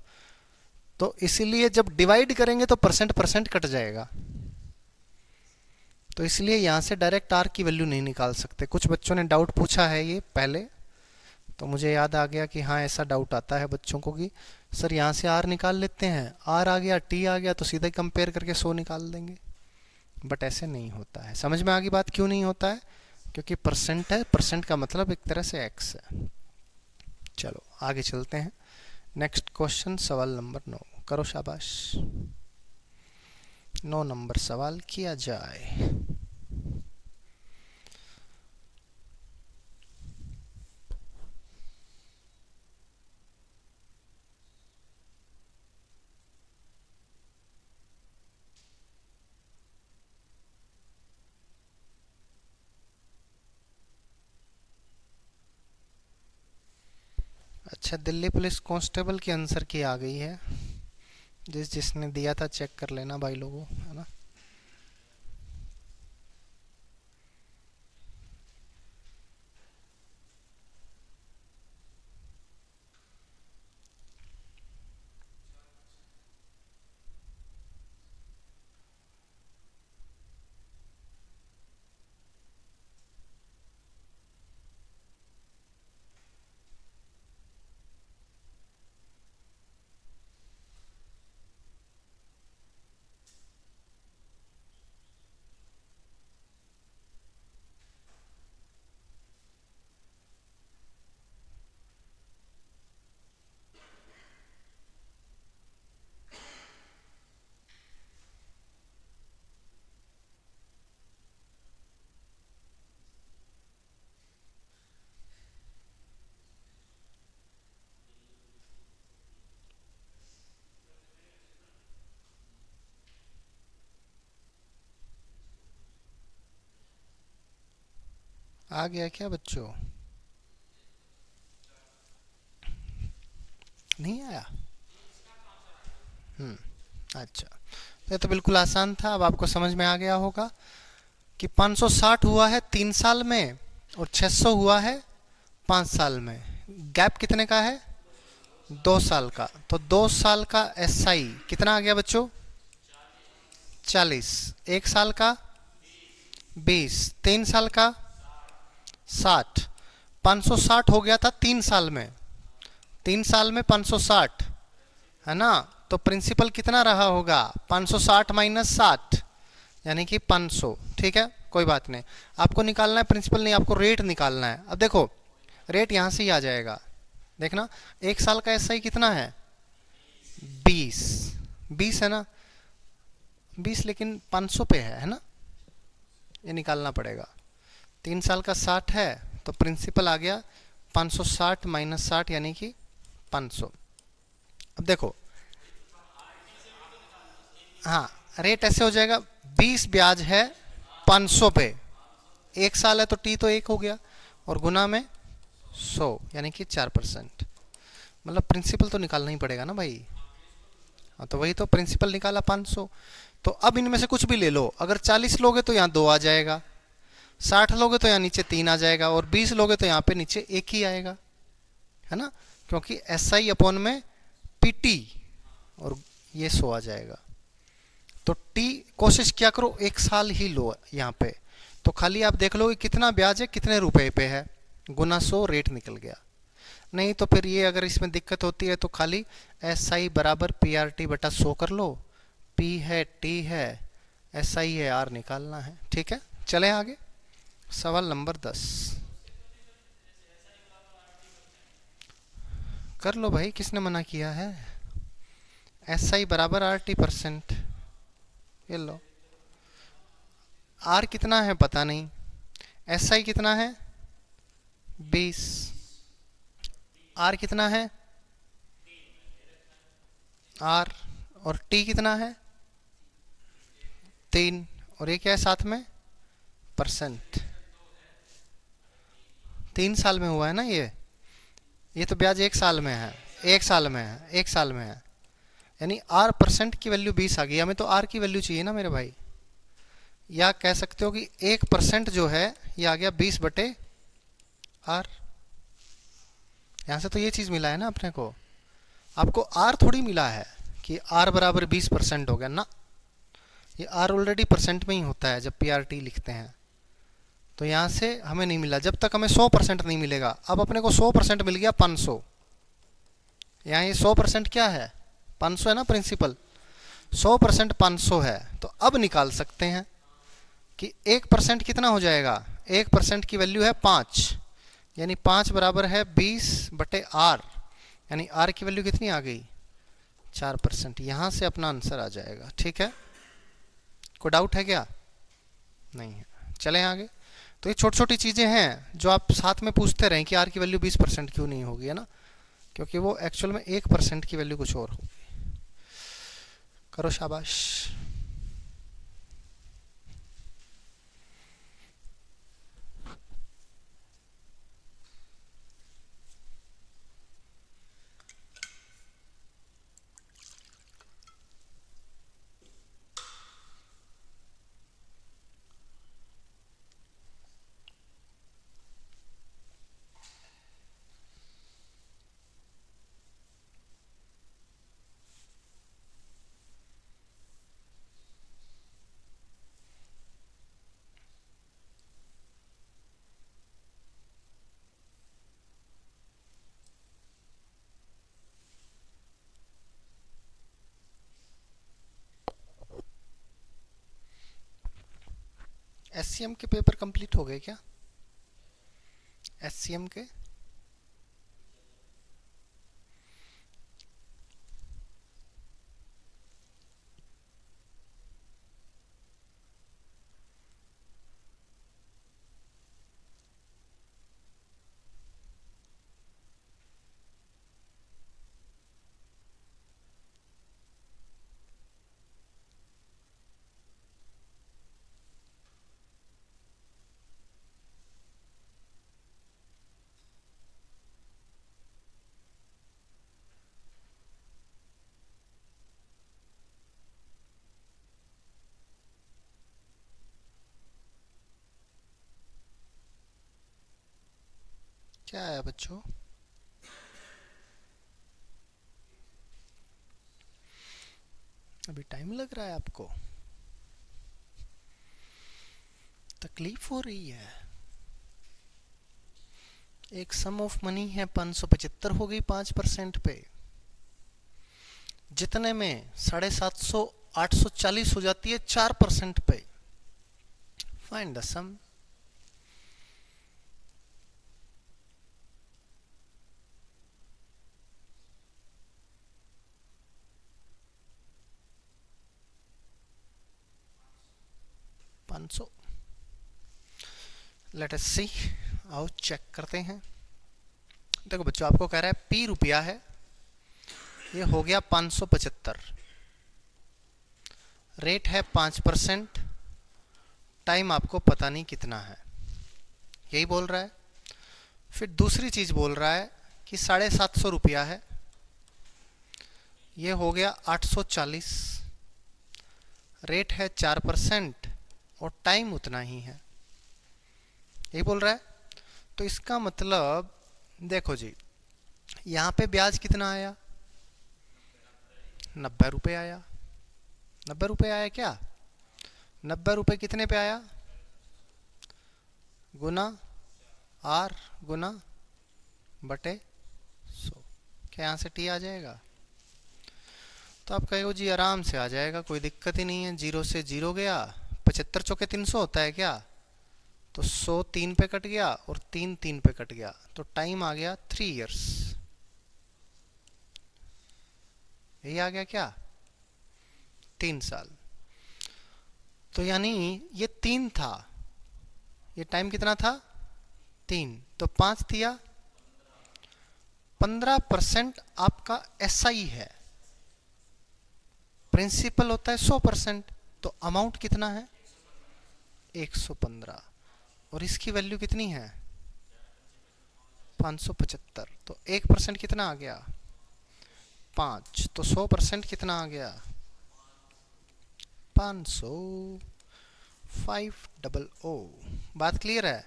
तो इसीलिए जब डिवाइड करेंगे तो परसेंट परसेंट कट जाएगा, तो इसलिए यहाँ से डायरेक्ट आर की वैल्यू नहीं निकाल सकते। कुछ बच्चों ने डाउट पूछा है ये पहले, तो मुझे याद आ गया कि हाँ ऐसा डाउट आता है बच्चों को कि सर यहाँ से आर निकाल लेते हैं, आर आ गया, टी आ गया, तो सीधा ही कंपेयर करके 100 निकाल देंगे। बट ऐसे नहीं होता है। समझ में आ गई बात क्यों नहीं होता है? क्योंकि परसेंट है, परसेंट का मतलब एक तरह से एक्स है। चलो आगे चलते हैं। नेक्स्ट क्वेश्चन, सवाल नंबर 9 करो, शाबाश। 9 नंबर सवाल किया जाए। अच्छा, दिल्ली पुलिस कांस्टेबल की आंसर की आ गई है। जिसने दिया था चेक कर लेना भाई लोगों, है ना। आ गया क्या बच्चों? नहीं आया? अच्छा, ये तो बिल्कुल आसान था। अब आपको समझ में आ गया होगा कि 560 हुआ है 3 साल में और 600 हुआ है 5 साल में। गैप कितने का है? 2 साल का। तो 2 साल का एसआई कितना आ गया बच्चों? 40। 1 साल का 20। 3 साल का 60। 560 हो गया था 3 साल में। 3 साल में 560 है ना। तो प्रिंसिपल कितना रहा होगा? 560 माइनस 60 यानी कि 500। ठीक है, कोई बात नहीं। आपको निकालना है प्रिंसिपल नहीं, आपको रेट निकालना है। अब देखो रेट यहां से ही आ जाएगा। देखना 1 साल का एसआई कितना है? 20। 20 है ना, 20 लेकिन 500 पे है ना, ये निकालना पड़ेगा। 3 साल का 60 है, तो प्रिंसिपल आ गया 560 माइनस 60 यानी कि 500। अब देखो, हाँ रेट ऐसे हो जाएगा, 20 ब्याज है 500 पे, 1 साल है तो टी तो 1 हो गया, और गुना में 100 यानी कि 4%। मतलब प्रिंसिपल तो निकालना ही पड़ेगा ना भाई। हाँ तो वही तो, प्रिंसिपल निकाला 500। तो अब इनमें से कुछ भी ले लो। अगर 40 लोगे तो यहाँ 2 आ जाएगा, 60 लोगे तो यहाँ नीचे 3 आ जाएगा, और 20 लोगे तो यहाँ पे नीचे 1 ही आएगा, है ना। क्योंकि एस आई अपॉन में पीटी, और ये 100 आ जाएगा। तो टी कोशिश क्या करो 1 साल ही लो यहाँ पे, तो खाली आप देख लो कि कितना ब्याज है, कितने रुपए पे है, गुना 100 रेट निकल गया। नहीं तो फिर ये अगर इसमें दिक्कत होती है तो खाली एस आई बराबर पी आर टी बटा 100 कर लो, पी है टी है एस आई है आर निकालना है। ठीक है, चले आगे। सवाल नंबर 10 कर लो भाई, किसने मना किया है। एस आई बराबर आर टी परसेंट, ये लो। आर कितना है पता नहीं, एस आई कितना है 20, आर कितना है आर, और टी कितना है 3, और ये क्या है साथ में परसेंट। 3 साल में हुआ है ना ये तो ब्याज 1 साल में है, 1 साल में है, 1 साल में है, यानी आर परसेंट की वैल्यू 20 आ गई। हमें तो आर की वैल्यू चाहिए ना मेरे भाई, या कह सकते हो कि 1% जो है ये आ गया 20 बटे आर। यहां से तो ये चीज मिला है ना अपने को, आपको आर थोड़ी मिला है कि आर बराबर 20% हो गया ना, ये आर ऑलरेडी परसेंट में ही होता है जब पीआरटी लिखते हैं। तो यहां से हमें नहीं मिला, जब तक हमें 100% नहीं मिलेगा। अब अपने को 100% मिल गया 500, यहाँ ये 100% क्या है 500 है ना प्रिंसिपल, 100% 500 है। तो अब निकाल सकते हैं कि 1% कितना हो जाएगा, 1% की वैल्यू है 5, यानी 5 बराबर है 20 बटे आर, यानी आर की वैल्यू कितनी आ गई 4%। यहां से अपना आंसर आ जाएगा। ठीक है, कोई डाउट है क्या, नहीं है। चलें आगे। तो ये छोटी छोटी चीजें हैं जो आप साथ में पूछते रहें कि आर की वैल्यू 20% क्यों नहीं होगी, है ना, क्योंकि वो एक्चुअल में 1% की वैल्यू कुछ और होगी। करो शाबाश। एससीएम के पेपर कंप्लीट हो गए क्या, एससीएम के? क्या आया बच्चों, अभी टाइम लग रहा है आपको, तकलीफ हो रही है? एक सम ऑफ मनी है 575 हो गई 5% पे, जितने में 750 840 हो जाती है 4% पे। Find the sum. Let us see, आओ चेक करते हैं। देखो बच्चों, आपको कह रहा है पी रुपया है, ये हो गया 575, रेट है 5%, टाइम आपको पता नहीं कितना है, यही बोल रहा है। फिर दूसरी चीज बोल रहा है कि 750 रुपया है, ये हो गया 840, रेट है 4% और टाइम उतना ही है, यही बोल रहा है। तो इसका मतलब देखो जी, यहां पे ब्याज कितना आया 90 रुपये आया, 90 रुपये आया क्या? 90 रुपये कितने पे आया? गुना आर गुना बटे 100। क्या यहाँ से टी आ जाएगा? तो आप कहो जी आराम से आ जाएगा, कोई दिक्कत ही नहीं है। 0 से 0 गया, 75 चौके 300 होता है क्या? तो 100 3 पे कट गया और 3 3 पे कट गया, तो टाइम आ गया 3 इयर्स। यही आ गया क्या? 3 साल। तो यानी ये 3 था, ये टाइम कितना था? 3, तो 5 दिया 15% आपका एसआई है। प्रिंसिपल होता है 100%, तो अमाउंट कितना है? 115। और इसकी वैल्यू कितनी है? 575। तो 1% कितना आ गया? 5। तो 100% कितना आ गया? 500। 500। बात क्लियर है?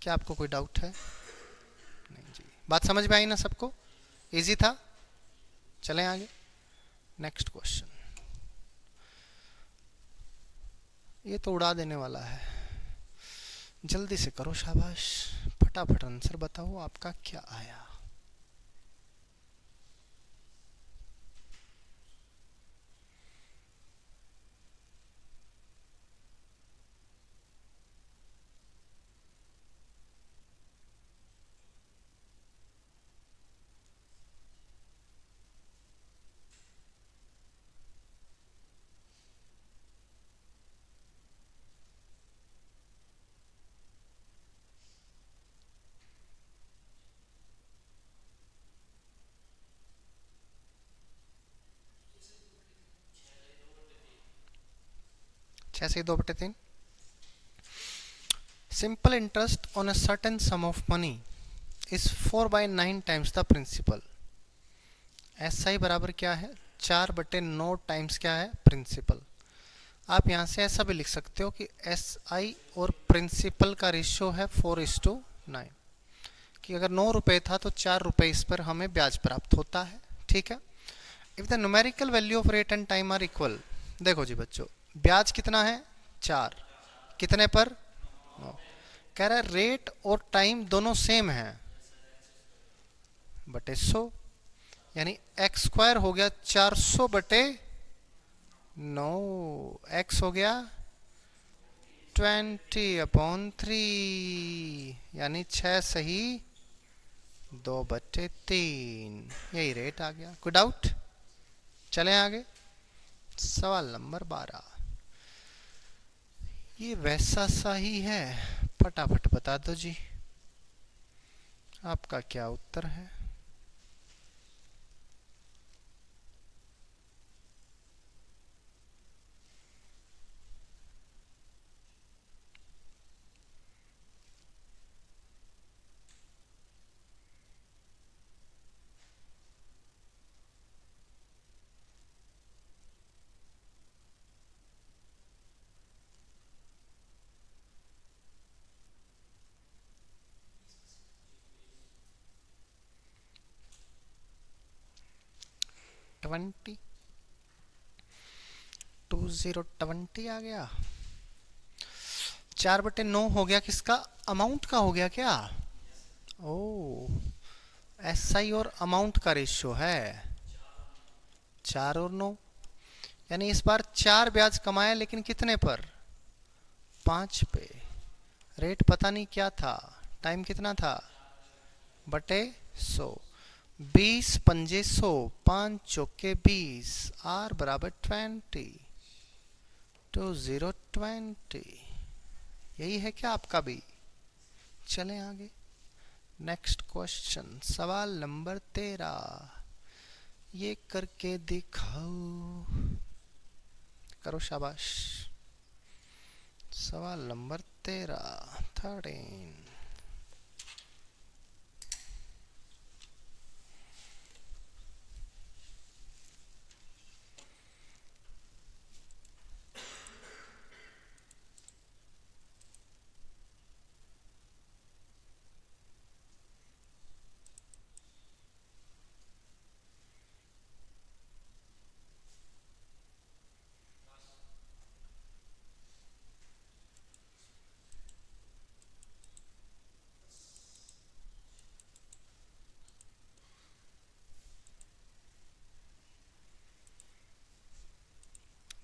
क्या आपको कोई डाउट है? नहीं जी, बात समझ में आई ना सबको? इजी था? चलें आगे, नेक्स्ट क्वेश्चन। ये तो उड़ा देने वाला है, जल्दी से करो, शाबाश, फटाफट आंसर बताओ आपका क्या आया। छह से 2/3। Simple interest on a certain sum of money is 4/9 times the principal. S I बराबर क्या है? 4/9 टाइम्स क्या है? प्रिंसिपल। आप यहाँ से ऐसा भी लिख सकते हो कि एस आई और प्रिंसिपल का रेशियो है 4:9, कि अगर 9 रुपये था तो 4 रुपये इस पर हमें ब्याज प्राप्त होता है। ठीक है। If the numerical value of rate and time are equal, देखो जी बच्चों, ब्याज कितना है? 4। कितने पर? 9। कह रहा है रेट और टाइम दोनों सेम है, बटे 100, यानी एक्स स्क्वायर हो गया 400/9, एक्स हो गया 20/3, यानी 6 सही 2/3। यही रेट आ गया। कोई डाउट? चलें आगे, सवाल नंबर 12। ये वैसा सा ही है, फटाफट बता दो जी आपका क्या उत्तर है। ट्वेंटी 20 आ गया। 4/9 हो गया किसका? अमाउंट का हो गया क्या? ओ, एस आई और अमाउंट का रेशियो है 4 और 9, यानी इस बार 4 ब्याज कमाया, लेकिन कितने पर? 5 पे। रेट पता नहीं क्या था, टाइम कितना था? बटे 100। 20×5 5 चौके 20, आर बराबर 20, 20 यही है क्या आपका भी? चलें आगे, नेक्स्ट क्वेश्चन, सवाल नंबर 13। ये करके दिखाओ, करो शाबाश। सवाल नंबर 13, 13।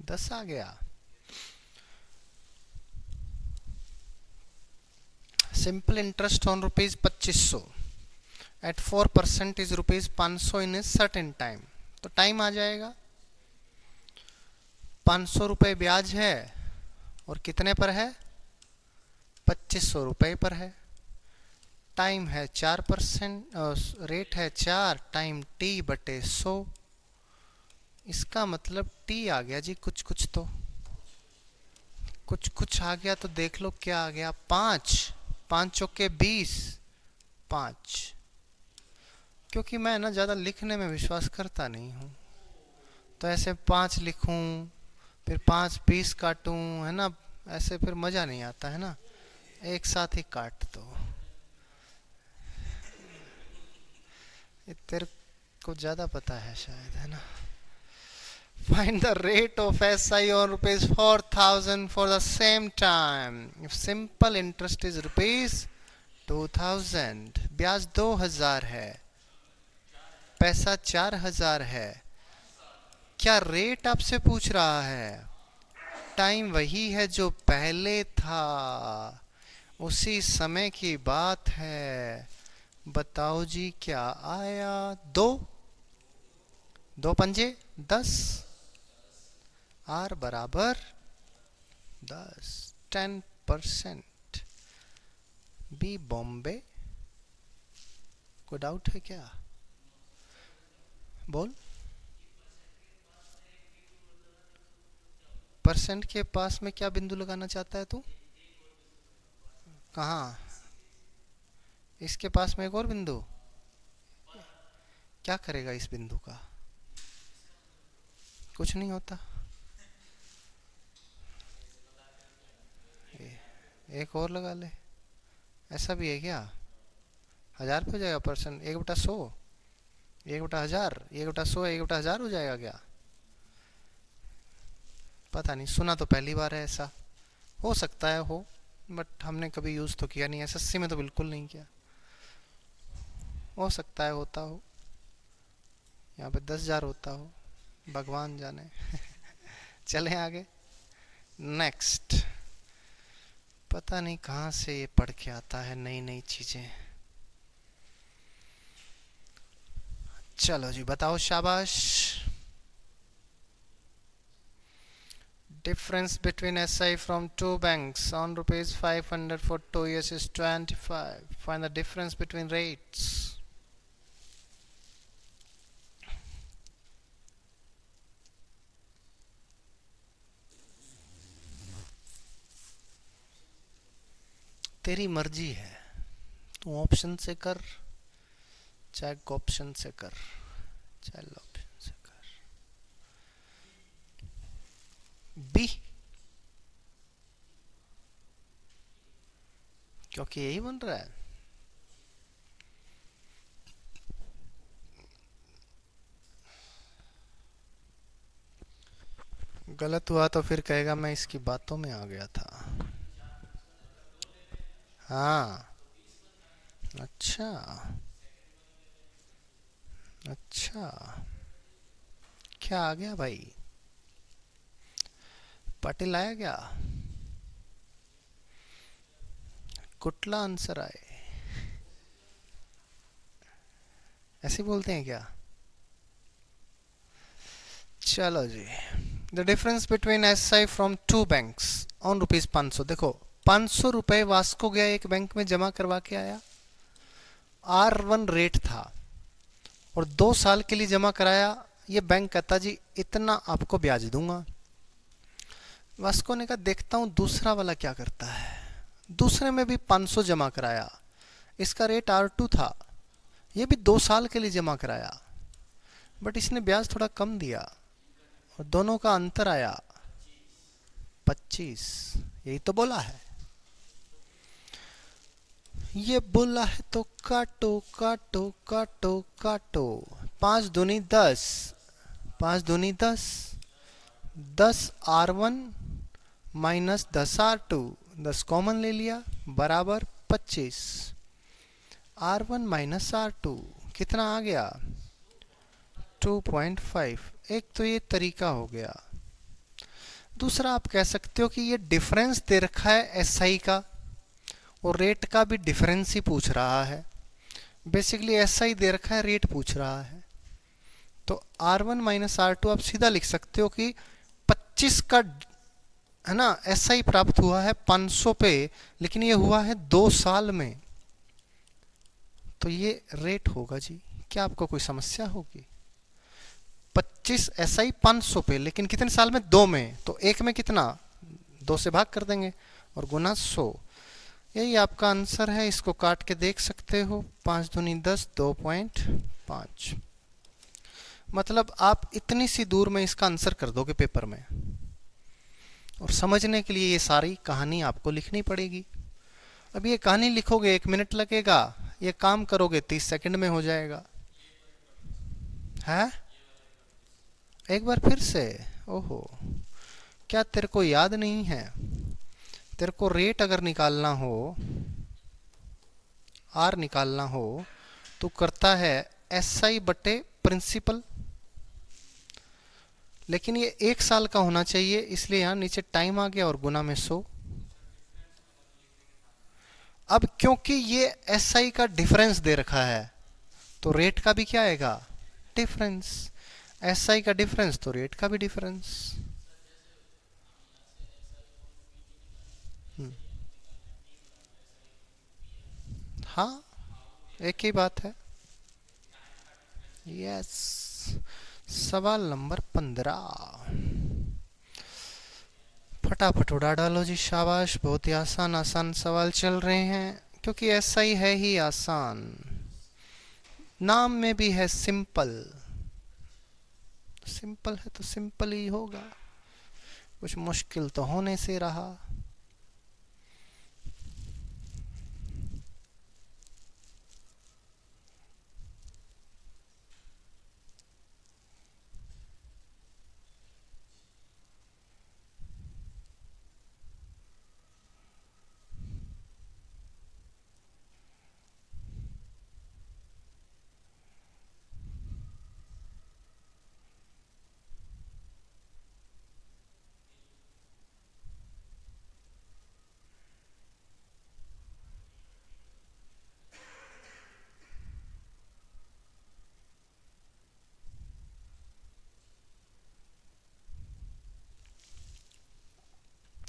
10 आ गया। Simple interest on rupees 2500 at 4% is rupees 500 in a certain time. तो टाइम आ जाएगा 500 रुपये ब्याज है और कितने पर है? 2500 रुपये पर है। टाइम है 4%, रेट है 4, टाइम टी बटे 100। इसका मतलब टी आ गया जी कुछ कुछ, तो कुछ कुछ आ गया। तो देख लो क्या आ गया, 5, 5 चौके 20, 5। क्योंकि मैं ना ज़्यादा लिखने में विश्वास करता नहीं हूँ, तो ऐसे 5 लिखूँ फिर 5 20 काटूँ, है ना, ऐसे फिर मज़ा नहीं आता है ना, एक साथ ही काट दो। तेरे को ज़्यादा पता है शायद, है ना। Find the rate of SI on rupees 4000 for the same time. If simple interest is rupees 2000, ब्याज 2000 है, पैसा 4000 है। क्या रेट आपसे पूछ रहा है? टाइम वही है जो पहले था, उसी समय की बात है। बताओ जी क्या आया? 2, 2 पंजे 10, आर बराबर 10, 10%। बी बॉम्बे। कोई डाउट है क्या? बोल। परसेंट के पास में क्या बिंदु लगाना चाहता है तू? कहाँ? इसके पास में एक और बिंदु। क्या करेगा इस बिंदु का? कुछ नहीं होता। एक और लगा ले। ऐसा भी है क्या? 1000 पे हो जाएगा परसेंट? 1/100, 1/1000, 1/100, 1/1000 हो जाएगा क्या? पता नहीं, सुना तो पहली बार है ऐसा। हो सकता है हो, बट हमने कभी यूज़ तो किया नहीं, एसएससी में तो बिल्कुल नहीं किया। हो सकता है होता हो, यहाँ पे 10,000 होता हो, भगवान जाने। चलें आगे। नेक्स्ट। पता नहीं कहाँ से ये पढ़ के आता है नई नई चीज़ें। चलो जी बताओ, शाबाश। Difference between SI from two banks on rupees 500 for 2 years is 25. Find the difference between rates. तेरी मर्जी है, तू ऑप्शन से कर चाहे ऑप्शन से कर, चाहे ऑप्शन से कर। बी, क्योंकि यही बन रहा है। गलत हुआ तो फिर कहेगा मैं इसकी बातों में आ गया था। हाँ, अच्छा अच्छा, क्या आ गया भाई? पाटिल आया क्या? कुटला आंसर आए, ऐसे बोलते हैं क्या? चलो जी। The difference between SI from two banks on rupees 500। देखो 500 रुपए वास्को गया एक बैंक में जमा करवा के आया, R1 रेट था और 2 साल के लिए जमा कराया। ये बैंक कहता जी इतना आपको ब्याज दूंगा। वास्को ने कहा देखता हूं दूसरा वाला क्या करता है। दूसरे में भी 500 जमा कराया, इसका रेट R2 था, ये भी 2 साल के लिए जमा कराया, बट इसने ब्याज थोड़ा कम दिया और दोनों का अंतर आया 25। यही तो बोला है, ये बोला है तो काटो काटो काटो काटो। 5 दूनी 10, 5 दूनी 10, 10 R1 माइनस 10 R2, 10 कॉमन ले लिया बराबर 25। R1 माइनस R2 कितना आ गया? 2.5। एक तो ये तरीका हो गया। दूसरा आप कह सकते हो कि ये डिफरेंस दे रखा है एसआई का, और रेट का भी डिफरेंस ही पूछ रहा है। बेसिकली एसआई दे रखा है, रेट पूछ रहा है। तो R1 माइनस R2 आप सीधा लिख सकते हो कि 25 का है ना एसआई प्राप्त हुआ है 500 पे, लेकिन ये हुआ है 2 साल में, तो ये रेट होगा जी। क्या आपको कोई समस्या होगी? 25 एसआई 500 पे, लेकिन कितने साल में? 2 में। तो एक में कितना? 2 से भाग कर देंगे और गुना 100। यही आपका आंसर है। इसको काट के देख सकते हो। 5 दूनी 10, 2.5। मतलब आप इतनी सी दूर में इसका आंसर कर दोगे पेपर में। और समझने के लिए ये सारी कहानी आपको लिखनी पड़ेगी। अब ये कहानी लिखोगे 1 मिनट लगेगा, ये काम करोगे 30 सेकंड में हो जाएगा। है? एक बार फिर से? ओहो, क्या तेरे को याद नहीं है? तेरे को रेट अगर निकालना हो, आर निकालना हो, तो करता है एसआई बटे प्रिंसिपल। लेकिन ये 1 साल का होना चाहिए, इसलिए यहां नीचे टाइम आ गया और गुना में 100। अब क्योंकि ये एसआई का डिफरेंस दे रखा है, तो रेट का भी क्या आएगा? डिफरेंस। एसआई का डिफरेंस तो रेट का भी डिफरेंस। हाँ, एक ही बात है। यस। सवाल नंबर 15। फटाफट उड़ा डालो जी, शाबाश। बहुत ही आसान आसान सवाल चल रहे हैं, क्योंकि ऐसा ही है ही आसान। नाम में भी है सिंपल। सिंपल है तो सिंपल ही होगा, कुछ मुश्किल तो होने से रहा।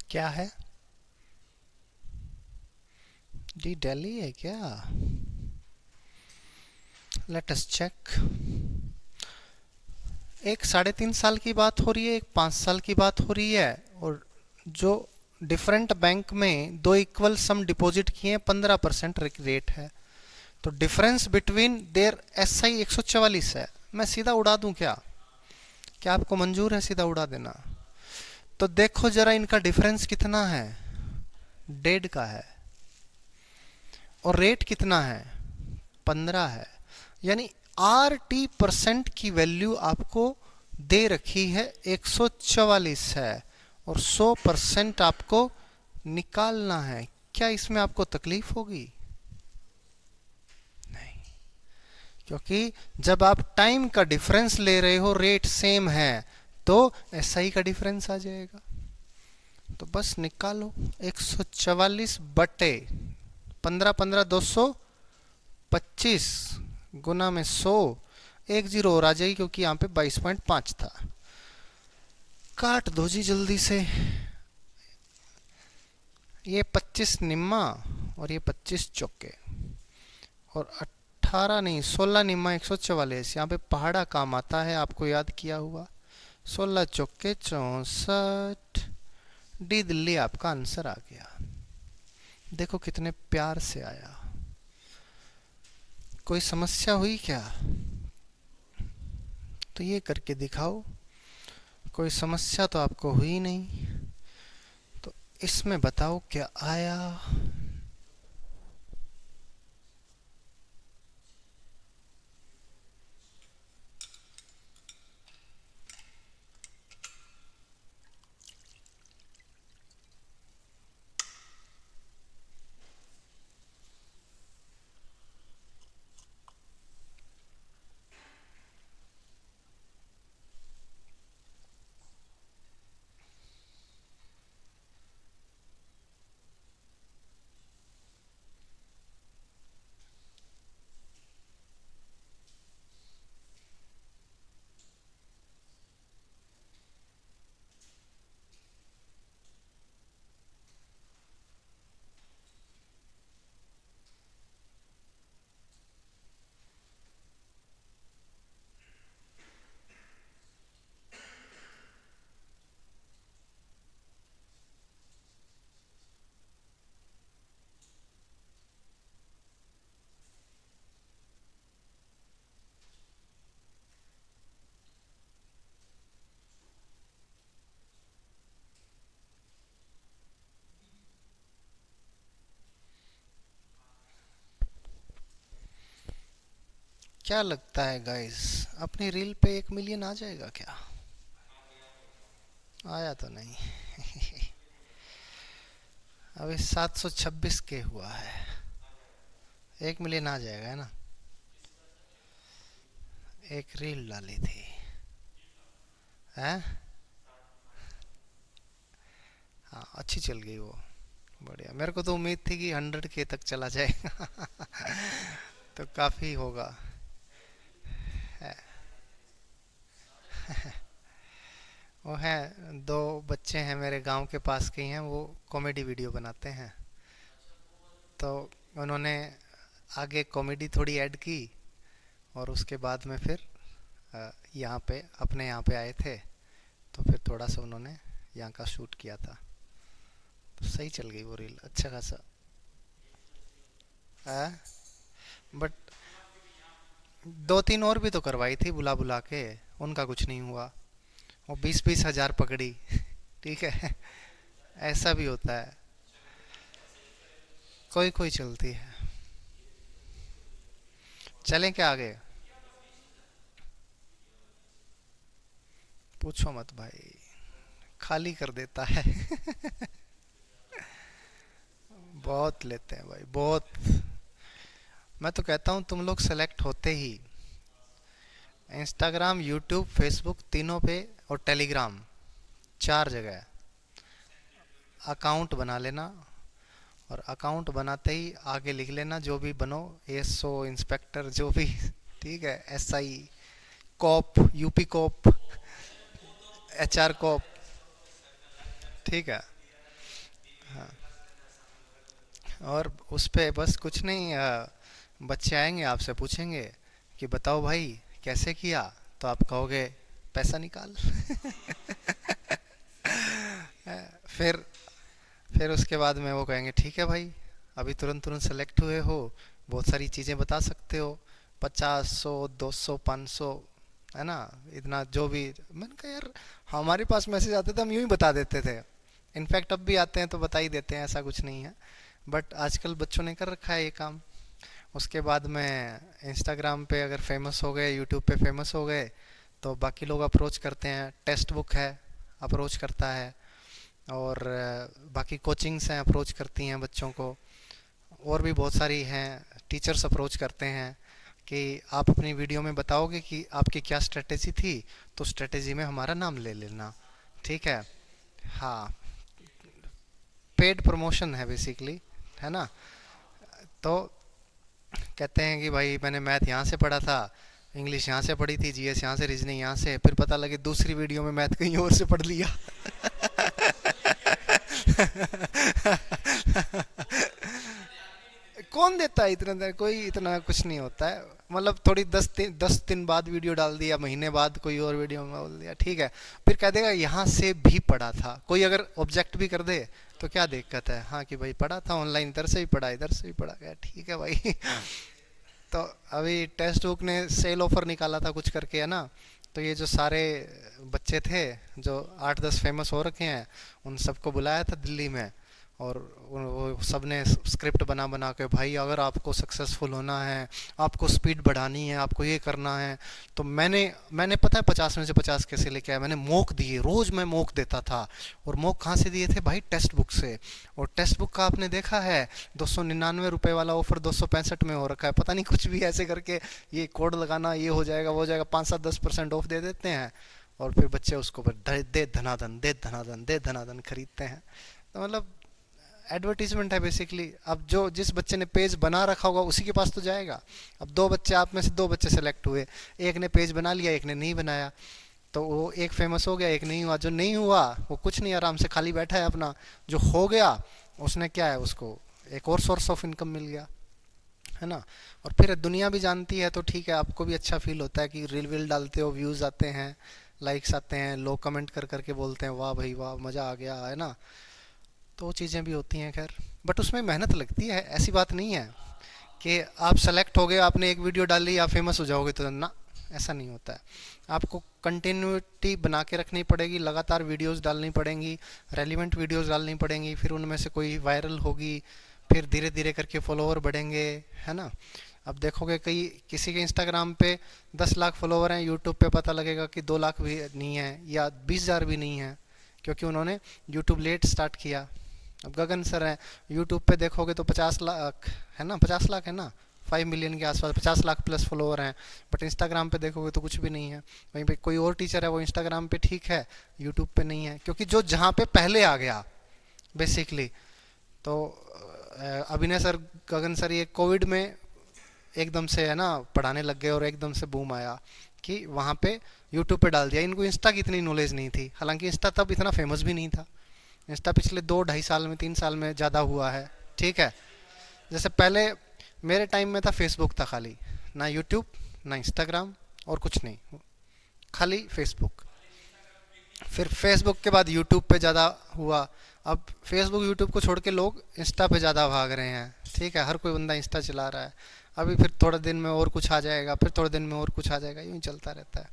क्या है? डी दिल्ली है क्या? Let us check. एक 3.5 साल की बात हो रही है, एक 5 साल की बात हो रही है, और जो डिफरेंट बैंक में दो इक्वल सम डिपॉजिट किए 15% रेट है। तो डिफरेंस बिटवीन देयर एसआई 144 है। मैं सीधा उड़ा दूं क्या? क्या आपको मंजूर है सीधा उड़ा देना? तो देखो जरा, इनका डिफरेंस कितना है? 1.5 का है। और रेट कितना है? 15 है। यानी RT% की वैल्यू आपको दे रखी है 144 है, और 100% आपको निकालना है। क्या इसमें आपको तकलीफ होगी? नहीं, क्योंकि जब आप टाइम का डिफरेंस ले रहे हो, रेट सेम है, तो एसआई का डिफरेंस आ जाएगा। तो बस निकालो। 144 बटे 15, 15 225 गुना में 100। एक जीरो और आ जाएगी, क्योंकि यहाँ पे 22.5 था। काट दो जी जल्दी से। ये 25 निम्मा और ये 25 चौके, और 18 नहीं 16 निम्मा 144। यहाँ पे पहाड़ा काम आता है, आपको याद किया हुआ। 16 चौके 64। डी दिल्ली आपका आंसर आ गया। देखो कितने प्यार से आया। कोई समस्या हुई क्या? तो ये करके दिखाओ। कोई समस्या तो आपको हुई नहीं, तो इसमें बताओ क्या आया। क्या लगता है गाइस, अपनी रील पे 1 मिलियन आ जाएगा क्या? आया तो नहीं। अभी 726 के हुआ है। 1 मिलियन आ जाएगा, है ना? एक रील डाली थी, हैं? हाँ, अच्छी चल गई वो। बढ़िया, मेरे को तो उम्मीद थी कि 100 के तक चला जाएगा। तो काफी होगा। है, वो है, दो बच्चे हैं मेरे गांव के पास के ही हैं, वो कॉमेडी वीडियो बनाते हैं। तो उन्होंने आगे कॉमेडी थोड़ी ऐड की, और उसके बाद में फिर यहाँ पे अपने यहाँ पे आए थे, तो फिर थोड़ा सा उन्होंने यहाँ का शूट किया था। तो सही चल गई वो रील, अच्छा खासा। बट दो तीन और भी तो करवाई थी बुला बुला के, उनका कुछ नहीं हुआ। वो 20-20 हजार पकड़ी। ठीक है। ऐसा भी होता है, कोई कोई चलती है। चलें क्या आगे? पूछो मत भाई, खाली कर देता है। बहुत लेते हैं भाई, बहुत। मैं तो कहता हूँ तुम लोग सेलेक्ट होते ही इंस्टाग्राम, यूट्यूब, फेसबुक तीनों पे, और टेलीग्राम, 4 जगह अकाउंट बना लेना। और अकाउंट बनाते ही आगे लिख लेना जो भी बनो, एसओ इंस्पेक्टर जो भी। ठीक है, SI, cop, UP cop, HR cop. ठीक है। हाँ, और उस पे बस कुछ नहीं, बच्चे आएंगे आपसे पूछेंगे कि बताओ भाई कैसे किया, तो आप कहोगे पैसा निकाल। फिर फिर उसके बाद में वो कहेंगे ठीक है भाई, अभी तुरंत तुरंत सेलेक्ट हुए हो, बहुत सारी चीज़ें बता सकते हो, 50, 100, 200, 500, है ना? इतना जो भी। मैंने कहा यार, हमारे पास मैसेज आते थे हम यूं ही बता देते थे। इनफैक्ट अब भी आते हैं तो बता ही देते हैं, ऐसा कुछ नहीं है। बट आजकल बच्चों ने कर रखा है ये काम। उसके बाद में इंस्टाग्राम पे अगर फेमस हो गए, यूट्यूब पे फेमस हो गए, तो बाकी लोग अप्रोच करते हैं। टेक्स्ट बुक है, अप्रोच करता है। और बाकी कोचिंग्स हैं, अप्रोच करती हैं बच्चों को। और भी बहुत सारी हैं, टीचर्स अप्रोच करते हैं कि आप अपनी वीडियो में बताओगे कि आपकी क्या स्ट्रेटेजी थी, तो स्ट्रेटेजी में हमारा नाम ले लेना। ठीक है। हाँ, पेड प्रमोशन है बेसिकली, है ना? तो कहते हैं कि भाई मैंने मैथ यहाँ से पढ़ा था, इंग्लिश यहाँ से पढ़ी थी, जीएस यहाँ से, रीजनिंग यहाँ से, फिर पता लगे दूसरी वीडियो में मैथ कहीं और से पढ़ लिया। कौन देता है इतना देर, कोई इतना कुछ नहीं होता है। मतलब थोड़ी 10 दिन बाद वीडियो डाल दिया, महीने बाद कोई और वीडियो में बोल दिया, ठीक है। फिर कह देगा यहाँ से भी पढ़ा था, कोई अगर ऑब्जेक्ट भी कर दे तो क्या दिक्कत है, हाँ कि भाई पढ़ा था ऑनलाइन, इधर से भी पढ़ा, इधर से भी पढ़ा गया, ठीक है भाई। तो अभी टेक्स्ट बुक ने सेल ऑफर निकाला था कुछ करके, है ना? तो ये जो सारे बच्चे थे जो 8-10 फेमस हो रखे हैं, उन सबको बुलाया था दिल्ली में। और वो सब ने स्क्रिप्ट बना बना के, भाई अगर आपको सक्सेसफुल होना है, आपको स्पीड बढ़ानी है, आपको ये करना है, तो मैंने मैंने पता है 50 में से 50 कैसे लेके आया, मैंने मॉक दिए, रोज मैं मॉक देता था। और मॉक कहाँ से दिए थे भाई? टेक्स्ट बुक से। और टेक्स्ट बुक का आपने देखा है, 299 रुपये वाला ऑफर 265 में हो रखा है, पता नहीं कुछ भी ऐसे करके, ये कोड लगाना, ये हो जाएगा वो हो जाएगा, 5-7-10% ऑफ दे देते हैं। और फिर बच्चे उसको दे धनाधन, दे धनाधन, दे धनाधन खरीदते हैं। तो मतलब एडवर्टीजमेंट है बेसिकली। अब जो जिस बच्चे ने पेज बना रखा होगा उसी के पास तो जाएगा। अब दो बच्चे, आप में से दो बच्चे सेलेक्ट हुए, एक ने पेज बना लिया, एक ने नहीं बनाया, तो वो एक फेमस हो गया, एक नहीं हुआ। जो नहीं हुआ वो कुछ नहीं, आराम से खाली बैठा है अपना। जो हो गया उसने क्या है, उसको एक और सोर्स ऑफ इनकम मिल गया, है ना? और फिर दुनिया भी जानती है, तो ठीक है, आपको भी अच्छा फील होता है कि रील वील डालते हो, व्यूज़ आते हैं, लाइक्स आते हैं, लोग कमेंट कर करके बोलते हैं वाह भाई वाह, मज़ा आ गया, है ना? तो वो चीज़ें भी होती हैं खैर। बट उसमें मेहनत लगती है, ऐसी बात नहीं है कि आप सेलेक्ट हो गए, आपने एक वीडियो डाली, आप फेमस हो जाओगे तो ना, ऐसा नहीं होता है। आपको कंटिन्यूटी बना के रखनी पड़ेगी, लगातार वीडियोस डालनी पड़ेंगी, रेलिवेंट वीडियोस डालनी पड़ेंगी, फिर उनमें से कोई वायरल होगी, फिर धीरे धीरे करके फॉलोअर बढ़ेंगे, है ना? अब देखोगे कई किसी के इंस्टाग्राम पे 10 लाख फॉलोवर हैं, यूट्यूब पे पता लगेगा कि 2 लाख भी नहीं है या 20,000 भी नहीं है, क्योंकि उन्होंने यूट्यूब लेट स्टार्ट किया। अब गगन सर हैं, यूट्यूब पे देखोगे तो 50 लाख है ना, 50 लाख है ना, 5 मिलियन के आसपास, 50 लाख प्लस फॉलोवर हैं, बट इंस्टाग्राम पे देखोगे तो कुछ भी नहीं है। वहीं पे कोई और टीचर है, वो इंस्टाग्राम पे ठीक है, यूट्यूब पे नहीं है, क्योंकि जो जहाँ पे पहले आ गया बेसिकली। तो अभिनय सर, गगन सर, ये कोविड में एकदम से है ना पढ़ाने लग गए और एकदम से बूम आया कि वहाँ पे यूट्यूब पे डाल दिया। इनको इंस्टा की इतनी नॉलेज नहीं थी, हालांकि इंस्टा तब इतना फेमस भी नहीं था। इंस्टा पिछले 2-2.5 साल में, 3 साल में ज़्यादा हुआ है, ठीक है। जैसे पहले मेरे टाइम में था फेसबुक था खाली, ना यूट्यूब ना इंस्टाग्राम और कुछ नहीं, खाली फेसबुक। फिर फेसबुक के बाद यूट्यूब पे ज़्यादा हुआ। अब फेसबुक यूट्यूब को छोड़ के लोग इंस्टा पे ज़्यादा भाग रहे हैं, ठीक है, हर कोई बंदा इंस्टा चला रहा है। अभी फिर थोड़े दिन में और कुछ आ जाएगा, फिर थोड़े दिन में और कुछ आ जाएगा, यूँ ही चलता रहता है।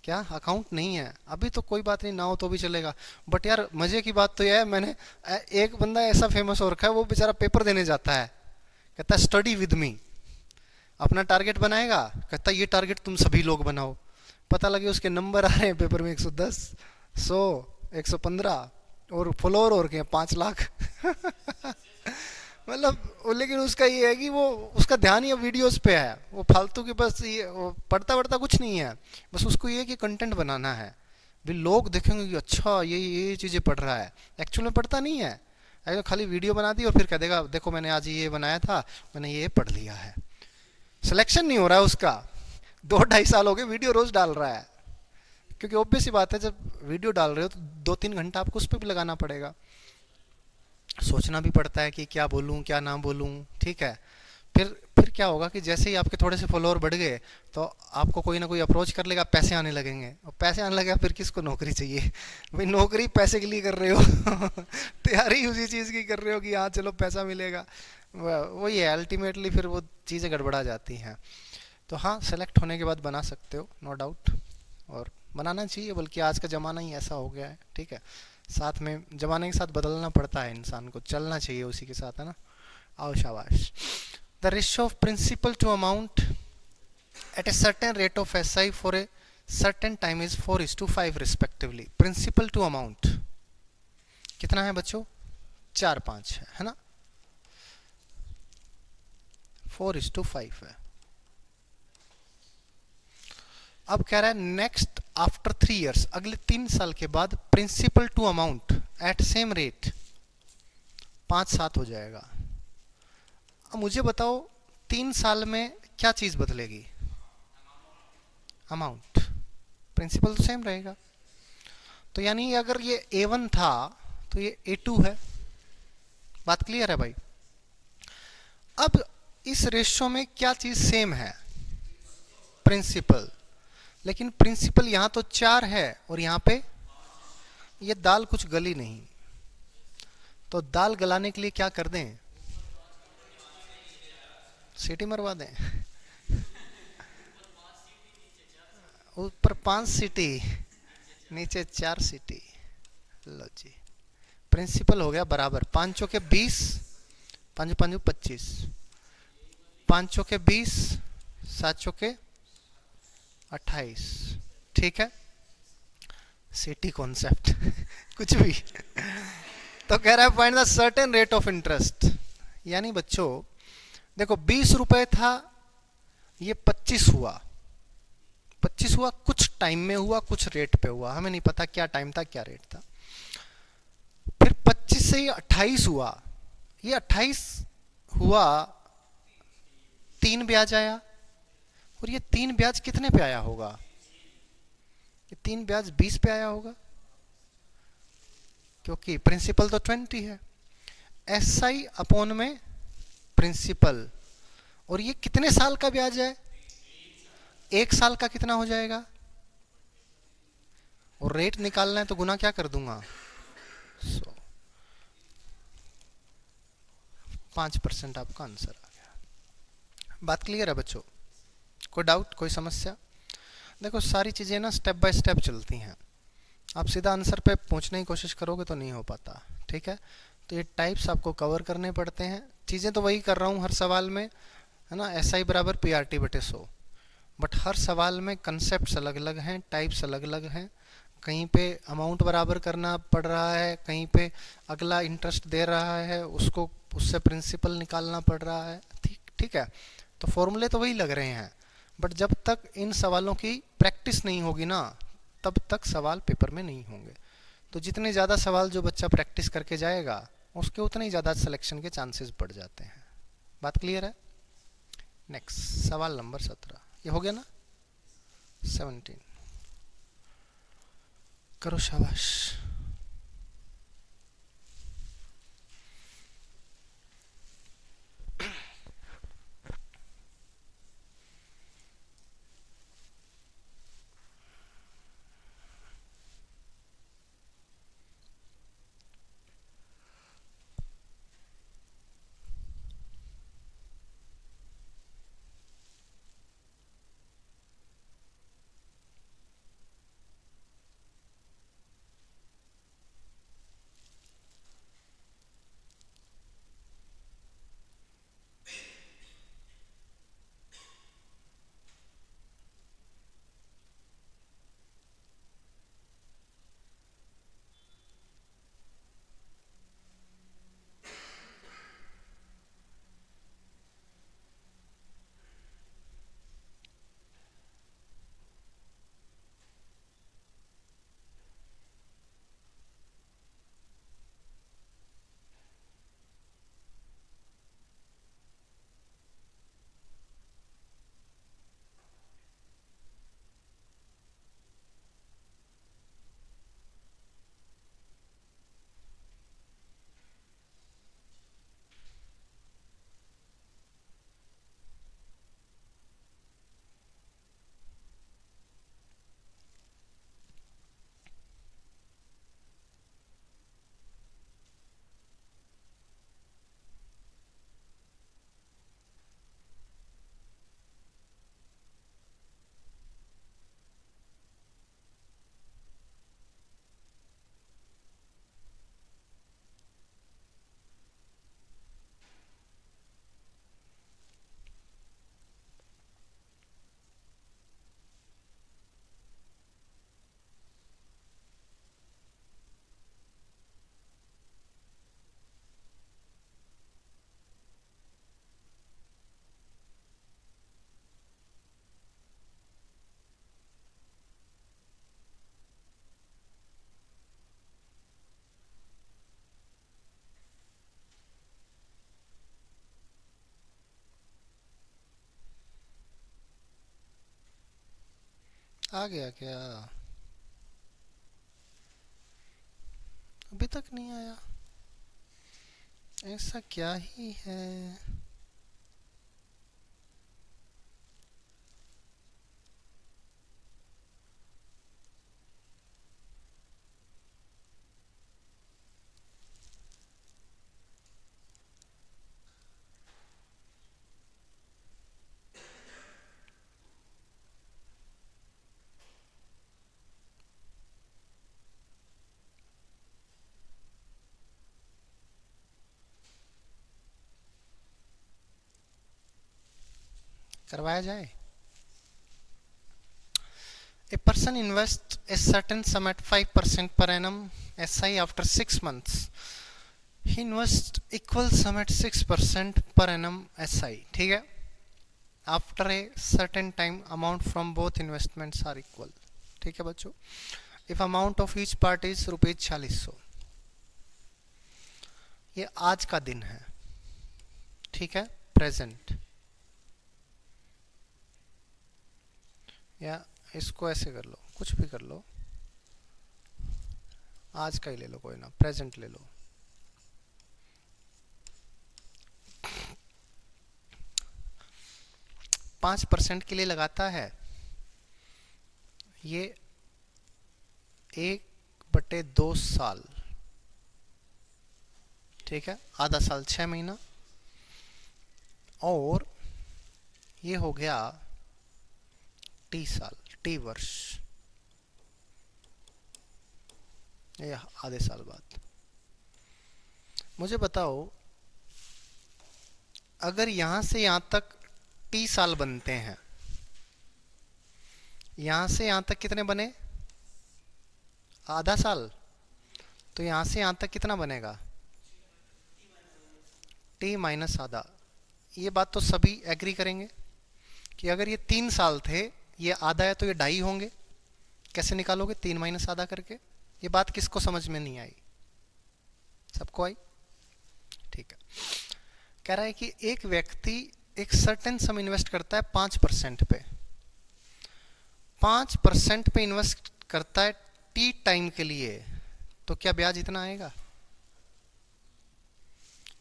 क्या अकाउंट नहीं है अभी तो कोई बात नहीं, ना हो तो भी चलेगा। बट यार मज़े की बात तो यह है, मैंने एक बंदा ऐसा फेमस हो रखा है, वो बेचारा पेपर देने जाता है, कहता है स्टडी विद मी, अपना टारगेट बनाएगा, कहता है ये टारगेट तुम सभी लोग बनाओ। पता लगे उसके नंबर आ रहे हैं पेपर में 110, 100, 115 और फॉलोअर और के 5 लाख। मतलब लेकिन उसका ये है कि वो उसका ध्यान ही अब वीडियोस पे है, वो फालतू की बस ये पढ़ता पढ़ता कुछ नहीं है, बस उसको ये कि कंटेंट बनाना है। भी लोग देखेंगे कि अच्छा ये चीज़ें पढ़ रहा है, एक्चुअल में पढ़ता नहीं है। अगर खाली वीडियो बना दी और फिर कह देगा देखो मैंने आज ये बनाया था, मैंने ये पढ़ लिया है। सिलेक्शन नहीं हो रहा है उसका, 2-2.5 साल हो गए वीडियो रोज डाल रहा है। क्योंकि ऑब्वियस सी बात है, जब वीडियो डाल रहे हो तो 2-3 घंटा आपको उस पर भी लगाना पड़ेगा, सोचना भी पड़ता है कि क्या बोलूं क्या ना बोलूं, ठीक है। फिर क्या होगा कि जैसे ही आपके थोड़े से फॉलोअर बढ़ गए तो आपको कोई ना कोई अप्रोच कर लेगा, पैसे आने लगेंगे, और पैसे आने लगेगा फिर किसको नौकरी चाहिए। भाई नौकरी पैसे के लिए कर रहे हो, तैयारी उसी चीज़ की कर रहे हो कि हाँ चलो पैसा मिलेगा, वही है अल्टीमेटली, फिर वो चीज़ें गड़बड़ा जाती हैं। तो हाँ, सेलेक्ट होने के बाद बना सकते हो, नो डाउट, और बनाना चाहिए, बल्कि आज का ज़माना ही ऐसा हो गया है, ठीक है। साथ में ज़माने के साथ बदलना पड़ता है इंसान को, चलना चाहिए उसी के साथ, है ना। आओ शाबाश। The ratio of principal to amount at a certain rate of SI for a certain time is 4:5 respectively. Principal to amount कितना है बच्चों? 4-5 है ना, 4:5 है। अब कह रहा है नेक्स्ट आफ्टर 3 years, अगले 3 साल के बाद principal to amount at same rate 5-7 हो जाएगा। अब मुझे बताओ 3 साल में क्या चीज बदलेगी? अमाउंट। प्रिंसिपल तो सेम रहेगा, तो यानी अगर ये A1 था तो ये A2 है। बात क्लियर है भाई? अब इस रेशियो में क्या चीज सेम है? प्रिंसिपल। लेकिन प्रिंसिपल यहां तो 4 है और यहां पे ये दाल कुछ गली नहीं, तो दाल गलाने के लिए क्या कर दें? सीटी मरवा दें। ऊपर 5 सीटी, नीचे 4 सीटी। लो जी, प्रिंसिपल हो गया बराबर 5 चौके 20, 5 5 25, 5 चौके 20, 7 चौके 28, ठीक है। सिटी कॉन्सेप्ट कुछ भी। तो कह रहा है find the certain rate of interest, यानी बच्चों देखो 20 रुपए था, ये 25 हुआ, 25 हुआ, कुछ टाइम में हुआ, कुछ रेट पे हुआ, हमें नहीं पता क्या टाइम था क्या रेट था। फिर 25 से ये 28 हुआ, ये 28 हुआ, 3 ब्याज आया, और ये 3 ब्याज कितने पे आया होगा? ये 3 ब्याज 20 पे आया होगा, क्योंकि प्रिंसिपल तो 20 है। SI अपॉन में प्रिंसिपल, और ये कितने साल का ब्याज है? 1 साल का कितना हो जाएगा? और रेट निकालना है तो गुना क्या कर दूंगा? 100, 5% आपका आंसर आ गया। बात क्लियर है बच्चों? कोई डाउट, कोई समस्या? देखो सारी चीजें ना स्टेप बाय स्टेप चलती हैं, आप सीधा आंसर पे पहुंचने की कोशिश करोगे तो नहीं हो पाता, ठीक है। तो ये टाइप्स आपको कवर करने पड़ते हैं, चीज़ें तो वही कर रहा हूँ हर सवाल में, है ना, SI बराबर PRT बटे 100। बट हर सवाल में कंसेप्ट अलग अलग हैं, टाइप्स अलग अलग हैं। कहीं पे अमाउंट बराबर करना पड़ रहा है, कहीं पे अगला इंटरेस्ट दे रहा है, उसको उससे प्रिंसिपल निकालना पड़ रहा है। ठीक ठीक है, तो फॉर्मूले तो वही लग रहे हैं, बट जब तक इन सवालों की प्रैक्टिस नहीं होगी ना, तब तक सवाल पेपर में नहीं होंगे। तो जितने ज़्यादा सवाल जो बच्चा प्रैक्टिस करके जाएगा, उसके उतने ही ज़्यादा सिलेक्शन के चांसेस बढ़ जाते हैं। बात क्लियर है? नेक्स्ट सवाल नंबर 17, ये हो गया ना? 17 करो, शाबाश। आ गया क्या? अभी तक नहीं आया, ऐसा क्या ही है? करवाया जाए। A person invests a certain sum at 5% per annum SI. After 6 months, he invests equal sum at 6% per annum SI. ठीक है? After a certain time, amount from both investments are equal. ठीक है बच्चों? If amount of each part is रुपये 4600, ये आज का दिन है, ठीक है, प्रेजेंट। या इसको ऐसे कर लो, कुछ भी कर लो, आज का ही ले लो, कोई ना, प्रेजेंट ले लो। 5% के लिए लगाता है, ये 1/2 साल, ठीक है, आधा साल 6 महीना, और ये हो गया T साल, T वर्ष, ये आधे साल बाद। मुझे बताओ, अगर यहां से यहां तक टी साल बनते हैं। यहां से यहां तक कितने बने? आधा साल। तो यहां से यहां तक कितना बनेगा? टी माइनस आधा। ये बात तो सभी एग्री करेंगे कि अगर ये 3 साल थे, ये आधा है तो ये 2.5 होंगे। कैसे निकालोगे 3 माइनस आधा करके? ये बात किसको समझ में नहीं आई? सबको आई? ठीक है। कह रहा है कि एक व्यक्ति एक सर्टेन सम इन्वेस्ट करता है 5% पे। 5% पे इन्वेस्ट करता है टी टाइम के लिए, तो क्या ब्याज इतना आएगा?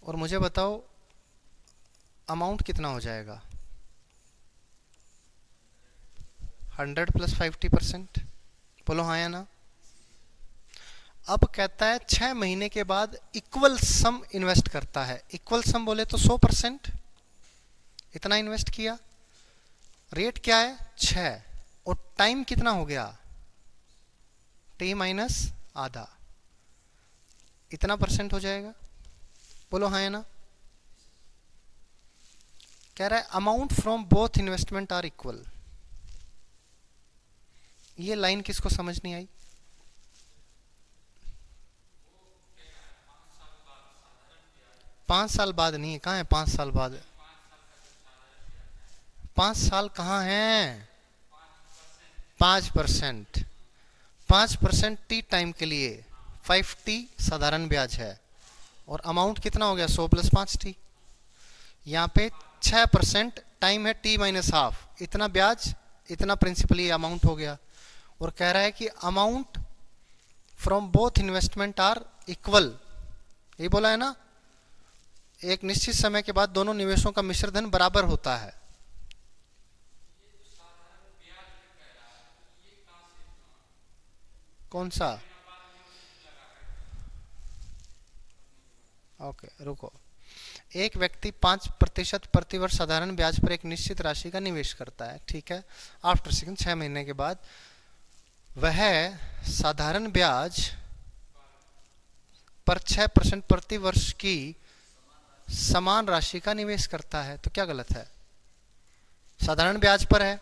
और मुझे बताओ अमाउंट कितना हो जाएगा? 100 + 50%। बोलो हाँ या ना। अब कहता है 6 महीने के बाद इक्वल सम इन्वेस्ट करता है। इक्वल सम बोले तो 100%। इतना इन्वेस्ट किया, रेट क्या है? 6, और टाइम कितना हो गया? टी माइनस आधा। इतना परसेंट हो जाएगा। बोलो हाँ या ना। कह रहा है amount from both investment are equal. ये लाइन किसको समझ नहीं आई? पांच साल बाद नहीं है। कहाँ है 5 साल बाद? 5 साल कहाँ है? 5%। 5% टी टाइम के लिए 5T साधारण ब्याज है, और अमाउंट कितना हो गया? 100 + 5T। यहाँ पे 6% टाइम है टी माइनस हाफ। इतना ब्याज, इतना प्रिंसिपली अमाउंट हो गया। और कह रहा है कि amount from both investment are equal. ये बोला है ना, एक निश्चित समय के बाद दोनों निवेशों का मिश्र धन बराबर होता है। कौन सा? ओके रुको। एक व्यक्ति 5% प्रतिवर्ष साधारण ब्याज पर एक निश्चित राशि का निवेश करता है, ठीक है। आफ्टर 6 महीने के बाद वह साधारण ब्याज पर 6% प्रति वर्ष की समान राशि का निवेश करता है। तो क्या गलत है? साधारण ब्याज पर है,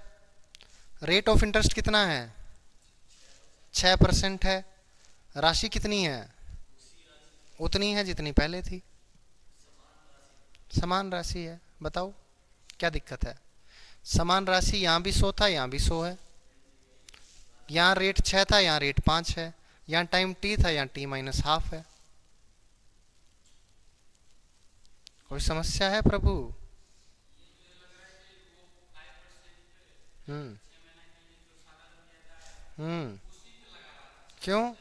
रेट ऑफ इंटरेस्ट कितना है? 6% है। राशि कितनी है? उतनी है जितनी पहले थी। समान राशि है। बताओ क्या दिक्कत है? समान राशि यहाँ भी 100 था, यहाँ भी 100 है। यहाँ रेट 6 था, यहाँ रेट 5 है। यहाँ टाइम टी था, यहाँ टी माइनस हाफ है। कोई समस्या है प्रभु? हम्म हम्म क्यों?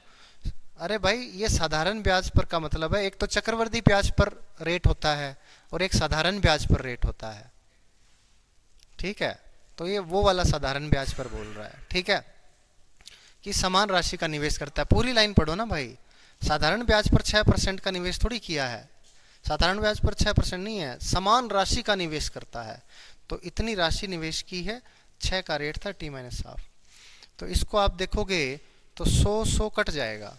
अरे भाई, ये साधारण ब्याज पर का मतलब है, एक तो चक्रवृद्धि ब्याज पर रेट होता है और एक साधारण ब्याज पर रेट होता है, ठीक है। तो ये वो वाला साधारण ब्याज पर बोल रहा है, ठीक है, कि समान राशि का निवेश करता है। पूरी लाइन पढ़ो ना भाई। साधारण ब्याज पर 6% का निवेश थोड़ी किया है। साधारण ब्याज पर 6% नहीं है, समान राशि का निवेश करता है। तो इतनी राशि निवेश की है, 6 का रेट था टी माइनस हाफ। तो इसको आप देखोगे तो 100 कट जाएगा।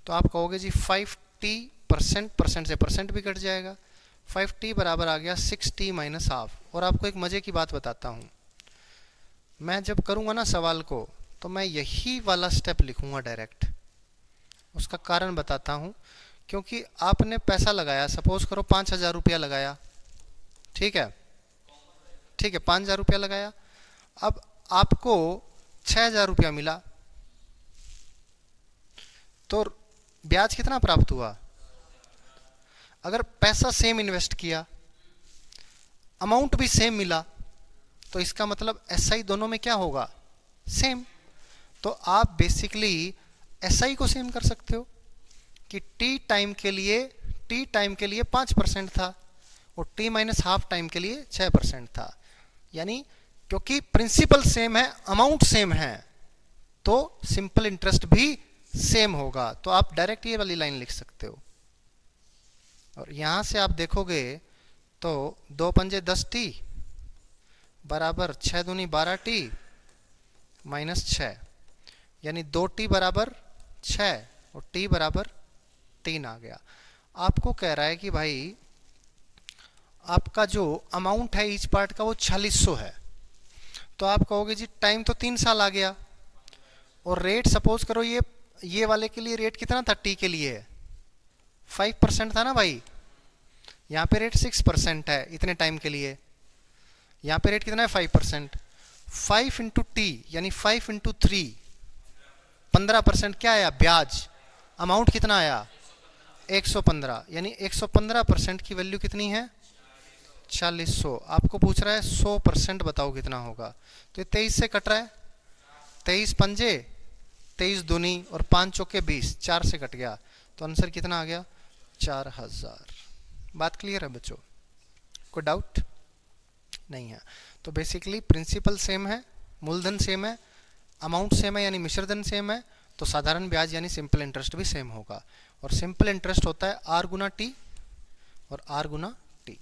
तो आप कहोगे जी 5T परसेंट से परसेंट भी कट जाएगा। 5T बराबर आ गया 6T माइनस हाफ। और आपको एक मजे की बात बताता हूँ, मैं जब करूँगा ना सवाल को, तो मैं यही वाला स्टेप लिखूंगा डायरेक्ट। उसका कारण बताता हूँ। क्योंकि आपने पैसा लगाया, सपोज करो 5,000 रुपया लगाया, ठीक है, ठीक है, 5,000 रुपया लगाया। अब आपको 6,000 रुपया मिला, तो ब्याज कितना प्राप्त हुआ? अगर पैसा सेम इन्वेस्ट किया, अमाउंट भी सेम मिला, तो इसका मतलब एसआई दोनों में क्या होगा? सेम। तो आप बेसिकली एसआई को सेम कर सकते हो कि टी टाइम के लिए 5% था और टी माइनस हाफ टाइम के लिए 6% था। यानी क्योंकि प्रिंसिपल सेम है, अमाउंट सेम है, तो सिंपल इंटरेस्ट भी सेम होगा। तो आप डायरेक्ट ये वाली लाइन लिख सकते हो। और यहां से आप देखोगे तो 2 पंजे 10T बराबर 6 दूनी 12T माइनस 6, यानी 2T बराबर 6 और T बराबर 3 आ गया। आपको कह रहा है कि भाई आपका जो अमाउंट है ईच पार्ट का वो 4600 है, तो आप कहोगे जी टाइम तो 3 साल आ गया, और रेट सपोज करो ये वाले के लिए रेट कितना था, टी के लिए 5% था ना भाई, यहाँ पे रेट 6% है इतने टाइम के लिए, यहाँ पे रेट कितना है 5%, 5 इंटू टी यानी 5 इंटू 3 15% क्या आया ब्याज, अमाउंट कितना आया 115, यानी 115% की वैल्यू कितनी है 4600। आपको पूछ रहा है 100% बताओ कितना होगा, तो ये 23 से कट रहा है, 23 पंजे 23 दूनी और 5 चौके 20, 4 से कट गया, तो आंसर कितना आ गया 4000। बात क्लियर है बच्चों, कोई डाउट नहीं है। तो बेसिकली प्रिंसिपल सेम है, मूलधन सेम है, अमाउंट सेम है यानी मिश्रधन सेम है, तो साधारण ब्याज यानी सिंपल इंटरेस्ट भी सेम होगा। और सिंपल इंटरेस्ट होता है आर गुना टी और आर गुना टी।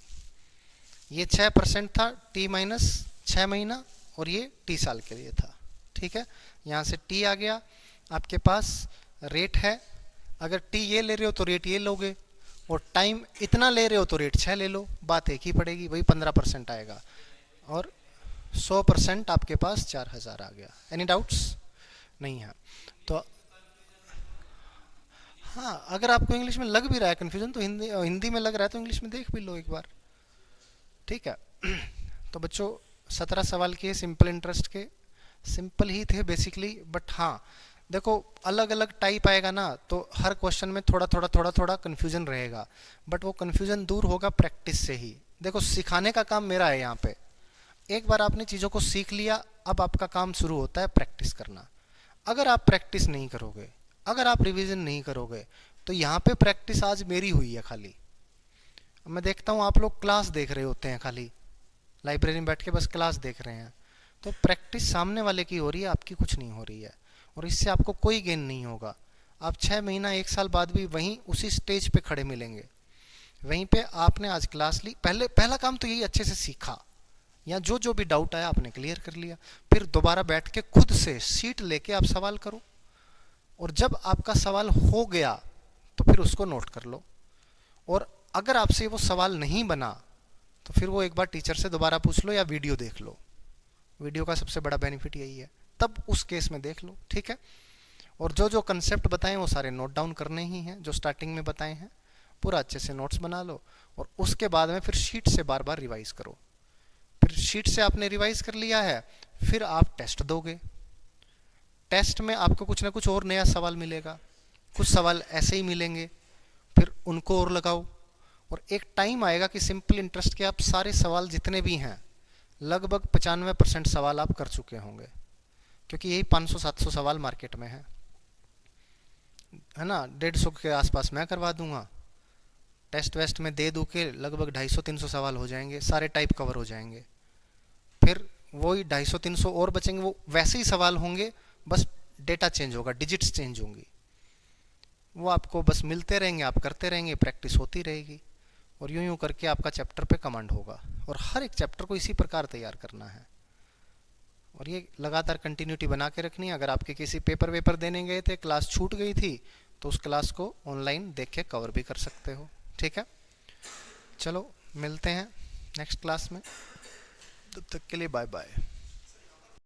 ये 6% था टी माइनस 6 महीना, और ये टी साल के लिए था, ठीक है। यहाँ से टी आ गया, आपके पास रेट है, अगर टी ये ले रहे हो तो रेट ये लोगे, और टाइम इतना ले रहे हो तो रेट 6 ले लो, बात एक ही पड़ेगी, वही 15% आएगा, और 100% आपके पास 4000 आ गया। एनी डाउट्स नहीं है। तो हाँ, अगर आपको इंग्लिश में लग भी रहा है कन्फ्यूजन, तो हिंदी में लग रहा है तो इंग्लिश में देख भी लो एक बार, ठीक है। तो बच्चों 17 सवाल किए सिंपल इंटरेस्ट के, सिंपल ही थे बेसिकली, बट हाँ देखो अलग अलग टाइप आएगा ना, तो हर क्वेश्चन में थोड़ा कन्फ्यूजन रहेगा, बट वो कन्फ्यूजन दूर होगा प्रैक्टिस से ही। देखो सिखाने का काम मेरा है यहाँ पे, एक बार आपने चीज़ों को सीख लिया, अब आपका काम शुरू होता है प्रैक्टिस करना। अगर आप प्रैक्टिस नहीं करोगे, अगर आप रिवीजन नहीं करोगे, तो यहाँ पे प्रैक्टिस आज मेरी हुई है खाली। मैं देखता हूँ आप लोग क्लास देख रहे होते हैं, खाली लाइब्रेरी में बैठ के बस क्लास देख रहे हैं, तो प्रैक्टिस सामने वाले की हो रही है, आपकी कुछ नहीं हो रही है, और इससे आपको कोई गेन नहीं होगा। आप 6 महीना 1 साल बाद भी वहीं उसी स्टेज पे खड़े मिलेंगे, वहीं पे आपने आज क्लास ली, पहला काम तो यही अच्छे से सीखा, या जो भी डाउट आया आपने क्लियर कर लिया, फिर दोबारा बैठ के खुद से शीट लेके आप सवाल करो, और जब आपका सवाल हो गया तो फिर उसको नोट कर लो, और अगर आपसे वो सवाल नहीं बना तो फिर वो एक बार टीचर से दोबारा पूछ लो या वीडियो देख लो, वीडियो का सबसे बड़ा बेनिफिट यही है, तब उस केस में देख लो, ठीक है। और जो कंसेप्ट बताएं वो सारे नोट डाउन करने ही हैं, जो स्टार्टिंग में बताए हैं पूरा अच्छे से नोट्स बना लो, और उसके बाद में फिर शीट से बार बार रिवाइज करो। फिर शीट से आपने रिवाइज कर लिया है, फिर आप टेस्ट दोगे, टेस्ट में आपको कुछ ना कुछ और नया सवाल मिलेगा, कुछ सवाल ऐसे ही मिलेंगे, फिर उनको और लगाओ, और एक टाइम आएगा कि सिंपल इंटरेस्ट के आप सारे सवाल जितने भी हैं लगभग 95% सवाल आप कर चुके होंगे, क्योंकि यही 500-700 सवाल मार्केट में है ना। 150 के आसपास मैं करवा दूंगा, टेस्ट वेस्ट में दे दूं के लगभग 250-300 सवाल हो जाएंगे, सारे टाइप कवर हो जाएंगे, फिर वही 250-300 और बचेंगे, वो वैसे ही सवाल होंगे, बस डेटा चेंज होगा, डिजिट्स चेंज होंगी, वो आपको बस मिलते रहेंगे, आप करते रहेंगे, प्रैक्टिस होती रहेगी, और यूं यूं करके आपका चैप्टर पे कमांड होगा। और हर एक चैप्टर को इसी प्रकार तैयार करना है, और ये लगातार कंटिन्यूटी बना के रखनी है। अगर आपके किसी पेपर वेपर देने गए थे, क्लास छूट गई थी, तो उस क्लास को ऑनलाइन देख के कवर भी कर सकते हो, ठीक है। चलो मिलते हैं नेक्स्ट क्लास में, तब तक के लिए बाय बाय।